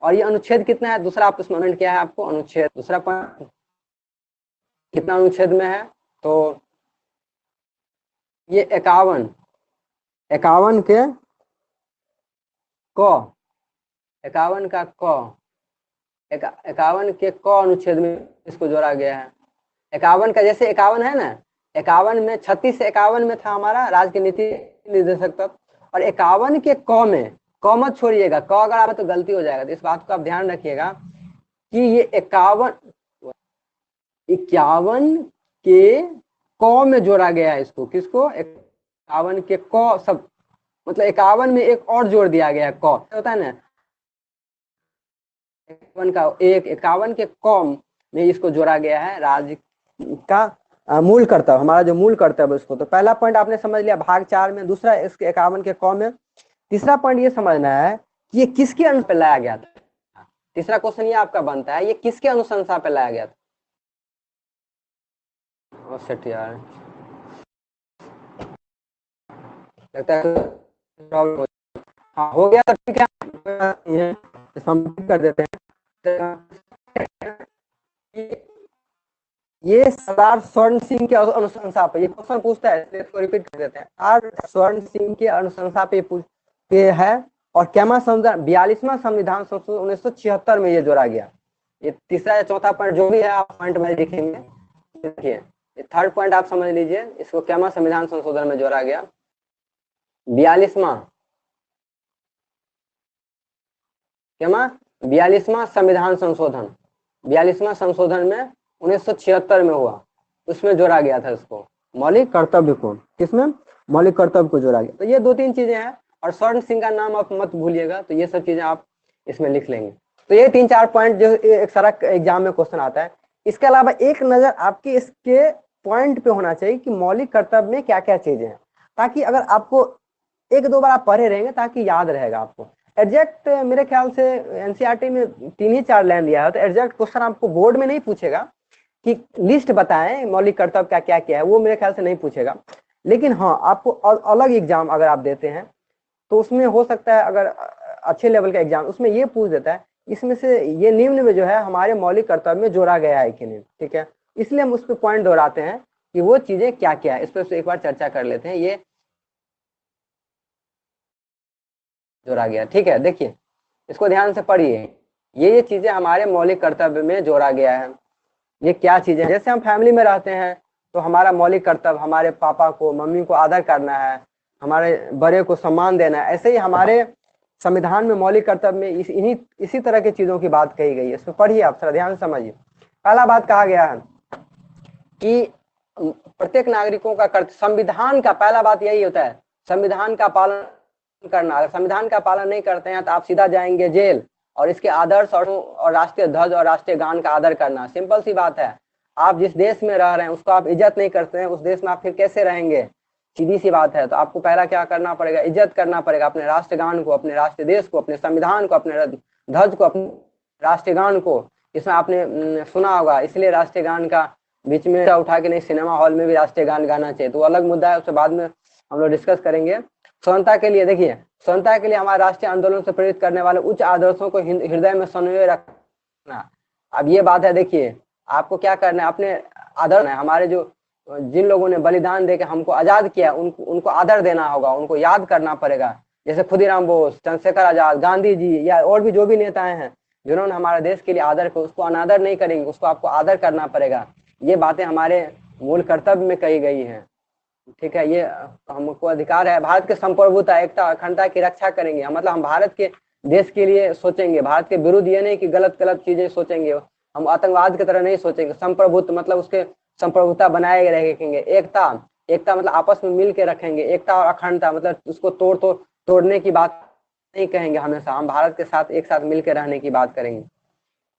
और ये अनुच्छेद कितना है, दूसरा आप उसमें क्या है, आपको अनुच्छेद, दूसरा पॉइंट कितना अनुच्छेद में है, तो ये 51, 51 के क, 51 का क, 51 के क अनुच्छेद में इसको जोड़ा गया है। 51 का जैसे 51 है ना, 51 में 36 से 51 में था हमारा राज्य के नीति निर्देशक तत्व, और 51 के क में, क मत छोड़िएगा, क अगर आप तो गलती हो जाएगा, तो इस बात को आप ध्यान रखिएगा कि ये 51 के क में जोड़ा गया है इसको। किसको? 51 के क सब, मतलब 51 में एक और जोड़ दिया गया है, क होता है ना, 51 के क में इसको जोड़ा गया है राज्य का मूल कर्तव्य, हमारा जो मूल कर्तव्य उसको। तो पहला पॉइंट आपने समझ लिया भाग 4 में। दूसरा इसके 51 के क में। तीसरा पॉइंट ये समझना है कि ये किसके अनुसार पे लाया गया था। तीसरा क्वेश्चन ये आपका बनता है, ये किसके अनुशंसा पे लाया गया था। यार लगता है प्रॉब्लम, हाँ हो गया, तो ठीक है, सबमिट कर देते हैं। ये सरदार स्वर्ण सिंह के अनुशंसा पे ये क्वेश्चन पूछता है, इसलिए इसको रिपीट कर देते हैं। सरदार स्वर्ण सिंह के अनुशंसा पे है, और कैमा संविधान 42वां संविधान संशोधन 1976 में ये जोड़ा गया। ये तीसरा या चौथा पॉइंट जो भी है आप पॉइंट में लिखेंगे। देखिए ये थर्ड पॉइंट आप समझ लीजिए, इसको कैमा संविधान संशोधन में जोड़ा गया। 42वां कैमा 42वां संविधान संशोधन, 42वां संशोधन में 1976 में हुआ, उसमें जोड़ा गया था इसको, मौलिक कर्तव्य को। किसमें? मौलिक कर्तव्य को जोड़ा गया। तो ये 2-3 चीजें हैं, और स्वर्ण सिंह का नाम आप मत भूलिएगा, तो ये सब चीजें आप इसमें लिख लेंगे। तो ये 3-4 पॉइंट जो एक सारा एग्जाम में क्वेश्चन आता है। इसके अलावा एक नजर आपकी इसके पॉइंट पे होना चाहिए कि मौलिक कर्तव्य में क्या क्या चीजें हैं, ताकि अगर आपको 1-2 बार आप पढ़े रहेंगे ताकि याद रहेगा आपको। एग्जैक्ट मेरे ख्याल से एनसीईआरटी में 3 ही 4 लाइन दिया है, तो एग्जैक्ट क्वेश्चन आपको बोर्ड में नहीं पूछेगा कि लिस्ट बताएं मौलिक कर्तव्य का क्या क्या है, वो मेरे ख्याल से नहीं पूछेगा। लेकिन हाँ, आपको अलग एग्जाम अगर आप देते हैं तो उसमें हो सकता है, अगर अच्छे लेवल का एग्जाम, उसमें ये पूछ देता है इसमें से ये निम्न में जो है हमारे मौलिक कर्तव्य में जोड़ा गया है कि नहीं। ठीक है, इसलिए हम उस पर पॉइंट दोहराते हैं कि वो चीजें क्या क्या है, इस पर एक बार चर्चा कर लेते हैं। ये जोड़ा गया, ठीक है, देखिए इसको ध्यान से पढ़िए। ये चीजें हमारे मौलिक कर्तव्य में जोड़ा गया है। ये क्या चीजें? जैसे हम फैमिली में रहते हैं तो हमारा मौलिक कर्तव्य हमारे पापा को, मम्मी को आदर करना है, हमारे बड़े को सम्मान देना है। ऐसे ही हमारे संविधान में मौलिक कर्तव्य में इसी तरह की चीजों की बात कही गई है। इसको पढ़िए, आप थोड़ा ध्यान से समझिए। पहला बात कहा गया है कि प्रत्येक नागरिकों का कर्तव्य, संविधान का पहला बात यही होता है, संविधान का पालन करना। अगर संविधान का पालन नहीं करते हैं तो आप सीधा जाएंगे जेल। और इसके आदर्श और राष्ट्रीय ध्वज और राष्ट्रीय गान का आदर करना, सिंपल सी बात है। आप जिस देश में रह रहे हैं उसको आप इज्जत नहीं करते हैं, उस देश में आप फिर कैसे रहेंगे? सीधी सी बात है। तो आपको पहला क्या करना पड़ेगा? इज्जत करना पड़ेगा अपने राष्ट्रगान को, अपने राष्ट्रीय देश को, अपने संविधान को, अपने ध्वज को, अपने राष्ट्रीय गान को। इसमें आपने सुना होगा, इसलिए राष्ट्रीय गान का बीच में उठा के नहीं, सिनेमा हॉल में भी राष्ट्रीय गान गाना चाहिए। तो अलग मुद्दा है, उसके बाद में हम लोग डिस्कस करेंगे। स्वतंत्रता के लिए, देखिए स्वतंत्रता के लिए हमारे राष्ट्रीय आंदोलन से प्रेरित करने वाले उच्च आदर्शों को हृदय में संजोए रखना। अब ये बात है, देखिए आपको क्या करना है, अपने आदर है, हमारे जो जिन लोगों ने बलिदान देकर हमको आजाद किया उनको आदर देना होगा, उनको याद करना पड़ेगा। जैसे खुदीराम बोस, चंद्रशेखर आजाद, गांधी जी, या और भी जो भी नेताएं हैं जिन्होंने हमारे देश के लिए आदर किया, उसको अनादर नहीं करेंगे, उसको आपको आदर करना पड़ेगा। ये बातें हमारे मूल कर्तव्य में कही गई हैं। ठीक है, ये हमको अधिकार है। भारत के संप्रभुता, एकता, अखंडता की रक्षा करेंगे। मतलब हम भारत के देश के लिए सोचेंगे, भारत के विरुद्ध ये नहीं कि गलत गलत चीजें सोचेंगे, हम आतंकवाद की तरह नहीं सोचेंगे। संप्रभुत्व मतलब उसके संप्रभुता बनाए रखेंगे। एकता मतलब आपस में मिल के रखेंगे। एकता और अखंडता मतलब उसको तोड़ने की बात नहीं कहेंगे, हमेशा हम भारत के साथ एक साथ मिलकर रहने की बात करेंगे।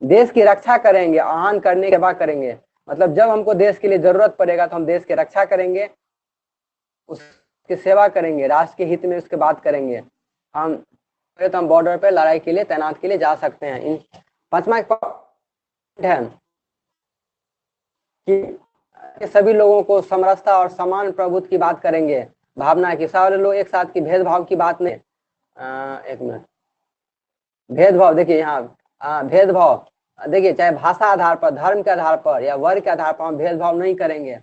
देश की रक्षा करेंगे, आह्वान करने की सेवा करेंगे। मतलब जब हमको देश के लिए जरूरत पड़ेगा तो हम देश की रक्षा करेंगे, उसकी सेवा करेंगे, राष्ट्र के हित में उसके बात करेंगे। हम तो हम बॉर्डर पे लड़ाई के लिए तैनात के लिए जा सकते हैं। इन 5वां है कि सभी लोगों को समरसता और समान प्रभुत्व की बात करेंगे, भावना की, सारे लोग एक साथ की, भेदभाव की बात नहीं। एक मिनट, भेदभाव देखिए यहाँ भेदभाव देखिए, चाहे भाषा आधार पर, धर्म के आधार पर या वर्ग के आधार पर हम भेदभाव नहीं करेंगे।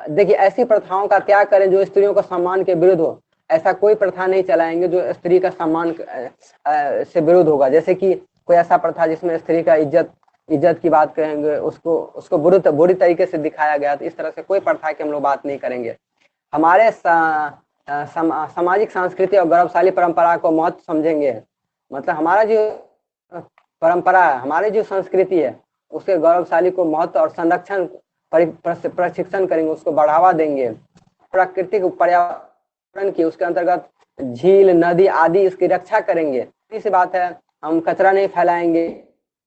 देखिए ऐसी प्रथाओं का त्याग करें जो स्त्रियों का सम्मान के विरुद्ध हो। ऐसा कोई प्रथा नहीं चलाएंगे जो स्त्री का सम्मान से विरुद्ध होगा। जैसे कि कोई ऐसा प्रथा जिसमें स्त्री का इज्जत की बात करेंगे, उसको बुरी तरीके से दिखाया गया, तो इस तरह से कोई प्रथा की हम लोग बात नहीं करेंगे। हमारे सामाजिक सांस्कृतिक और गौरवशाली परंपरा को महत्व समझेंगे। मतलब हमारा जो परंपरा है, हमारी जो संस्कृति है, उसके गौरवशाली को महत्व और संरक्षण प्रशिक्षण करेंगे, उसको बढ़ावा देंगे। प्राकृतिक पर्यावरण की, उसके अंतर्गत झील, नदी आदि इसकी रक्षा करेंगे। तीसरी बात है, हम कचरा नहीं फैलाएंगे,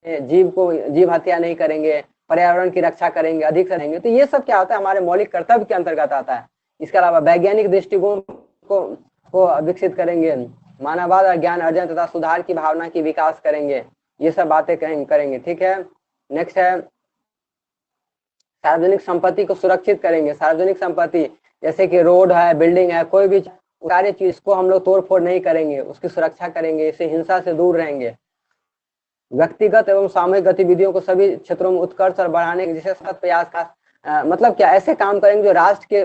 जीव हत्या नहीं करेंगे, पर्यावरण की रक्षा करेंगे, अधिक से रहेंगे। तो ये सब क्या होता है, हमारे मौलिक कर्तव्य के अंतर्गत आता है। इसके अलावा वैज्ञानिक दृष्टिकोण को विकसित करेंगे, मानववाद और ज्ञान अर्जन तथा सुधार की भावना की विकास करेंगे। ये सब बातें करेंगे, ठीक है। नेक्स्ट है, सार्वजनिक संपत्ति को सुरक्षित करेंगे। सार्वजनिक संपत्ति जैसे कि रोड है, बिल्डिंग है, कोई भी सारी चीज को हम लोग तोड़ फोड़ नहीं करेंगे, उसकी सुरक्षा करेंगे, इससे हिंसा से दूर रहेंगे। व्यक्तिगत एवं सामूहिक गतिविधियों को सभी क्षेत्रों में उत्कर्ष और बढ़ाने के जैसे सतत प्रयास का मतलब क्या, ऐसे काम करेंगे जो राष्ट्र के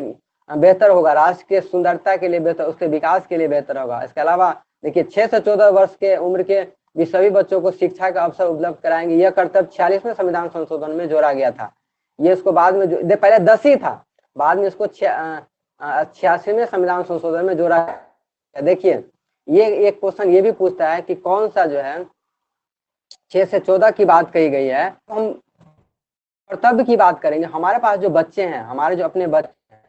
बेहतर होगा, राष्ट्र के सुंदरता के लिए बेहतर, उसके विकास के लिए बेहतर होगा। इसके अलावा देखिए 6 से 14 वर्ष के उम्र के भी सभी बच्चों को शिक्षा का अवसर उपलब्ध कराएंगे। यह कर्तव्य 46वें संविधान संशोधन में जोड़ा गया था। ये इसको बाद में पहले 10 ही था, बाद में इसको 86वें संविधान संशोधन में जोड़ा गया। देखिए ये एक क्वेश्चन ये भी पूछता है कि कौन सा जो है 6 से 14 की बात कही गई है, हम कर्तव्य की बात करेंगे। हमारे पास जो बच्चे हैं, हमारे जो अपने बच्चे हैं,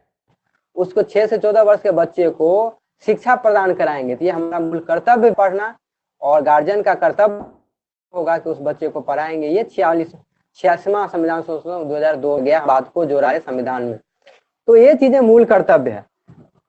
उसको 6 से 14 वर्ष के बच्चे को शिक्षा प्रदान कराएंगे। तो ये हमारा मूल कर्तव्य पढ़ना, और गार्जियन का कर्तव्य होगा कि उस बच्चे को पढ़ाएंगे। ये 86वां संविधान संशोधन 2002 गया, बात को जोड़ा है संविधान में। तो ये चीजें मूल कर्तव्य है।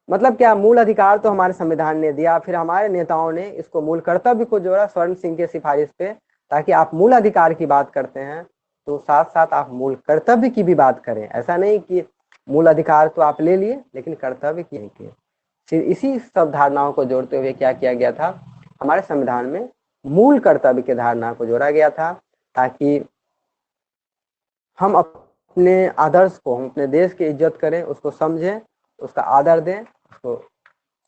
मतलब क्या, मूल अधिकार तो हमारे संविधान ने दिया, फिर हमारे नेताओं ने इसको मूल कर्तव्य को जोड़ा स्वर्ण सिंह के सिफारिश पे, ताकि आप मूल अधिकार की बात करते हैं तो साथ साथ आप मूल कर्तव्य की भी बात करें। ऐसा नहीं कि मूल अधिकार तो आप ले लिए लेकिन कर्तव्य की नहीं किए। फिर इसी सब धारणाओं को जोड़ते हुए क्या किया गया था, हमारे संविधान में मूल कर्तव्य की धारणा को जोड़ा गया था, ताकि हम अपने आदर्श को, हम अपने देश की इज्जत करें, उसको समझें, उसका आदर दें, उसको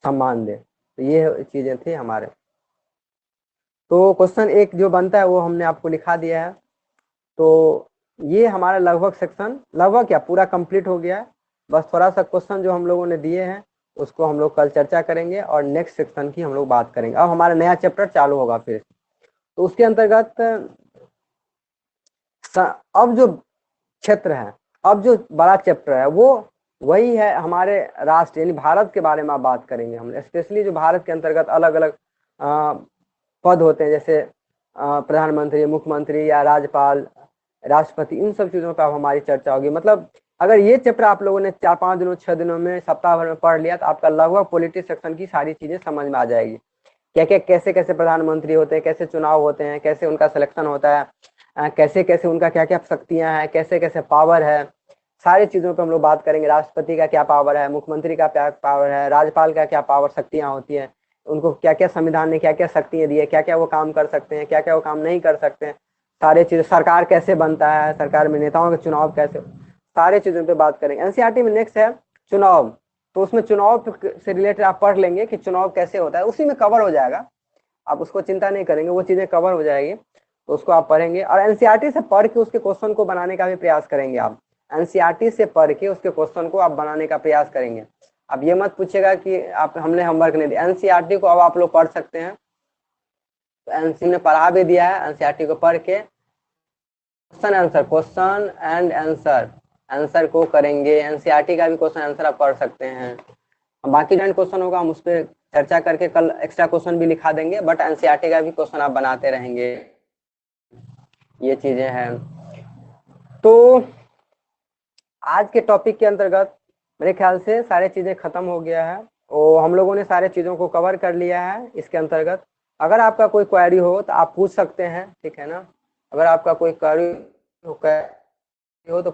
सम्मान दें। तो ये चीजें थी हमारे। तो क्वेश्चन एक जो बनता है वो हमने आपको लिखा दिया है। तो ये हमारा लगभग सेक्शन, लगभग क्या पूरा कंप्लीट हो गया है। बस थोड़ा सा क्वेश्चन जो हम लोगों ने दिए हैं उसको हम लोग कल चर्चा करेंगे और नेक्स्ट सेक्शन की हम लोग बात करेंगे। अब हमारा नया चैप्टर चालू होगा फिर। तो उसके अंतर्गत अब जो क्षेत्र है, अब जो बड़ा चैप्टर है वो वही है हमारे राष्ट्र यानी भारत के बारे में आप बात करेंगे हम। स्पेशली जो भारत के अंतर्गत अलग अलग पद होते हैं, जैसे प्रधानमंत्री, मुख्यमंत्री या राज्यपाल, राष्ट्रपति, इन सब चीजों पर हमारी चर्चा होगी। मतलब अगर ये चैप्टर आप लोगों ने 4-5 दिनों 6 दिनों में, सप्ताह भर में पढ़ लिया तो आपका लगभग पॉलिटिक्स सेक्शन की सारी चीजें समझ में आ जाएगी। क्या क्या, कैसे कैसे प्रधानमंत्री होते हैं, कैसे चुनाव होते हैं, कैसे उनका सिलेक्शन होता है, कैसे कैसे उनका क्या क्या शक्तियां हैं, कैसे कैसे पावर है, सारी चीजों पर हम लोग बात करेंगे। राष्ट्रपति का क्या पावर है, मुख्यमंत्री का क्या पावर है, राज्यपाल का क्या पावर शक्तियां होती हैं, उनको क्या क्या संविधान ने क्या क्या शक्तियां दी है, क्या क्या वो काम कर सकते हैं, क्या क्या वो काम नहीं कर सकते हैं, सारी चीजें, सरकार कैसे बनता है, सरकार में नेताओं के चुनाव कैसे, सारी चीजों पे बात करेंगे। एनसीईआरटी में नेक्स्ट है चुनाव, तो उसमें चुनाव से रिलेटेड आप पढ़ लेंगे कि चुनाव कैसे होता है, उसी में कवर हो जाएगा, आप उसको चिंता नहीं करेंगे, वो चीजें कवर हो जाएगी, तो उसको आप पढ़ेंगे। और एनसीईआरटी से पढ़ के उसके क्वेश्चन को बनाने का भी प्रयास करेंगे। आप एनसीईआरटी से पढ़ के उसके क्वेश्चन को आप बनाने का प्रयास करेंगे। अब ये मत पूछेगा कि आप हमने होमवर्क नहीं दिया। एनसीईआरटी को अब आप लोग पढ़ सकते हैं, तो एनसीईआरटी ने पढ़ा भी दिया है। एनसीईआरटी को पढ़ के क्वेश्चन एंड आंसर को करेंगे। एनसीईआरटी का भी क्वेश्चन आंसर आप पढ़ सकते हैं। बाकी जो क्वेश्चन होगा हम उस पर चर्चा करके कल एक्स्ट्रा क्वेश्चन भी लिखा देंगे, बट एनसीईआरटी का भी क्वेश्चन आप बनाते रहेंगे। ये चीजें हैं। तो आज के टॉपिक के अंतर्गत मेरे ख्याल से सारी चीजें खत्म हो गया है और हम लोगों ने सारे चीजों को कवर कर लिया है इसके अंतर्गत। अगर आपका कोई क्वेरी हो तो आप पूछ सकते हैं, ठीक है ना। अगर आपका कोई क्वेरी हो तो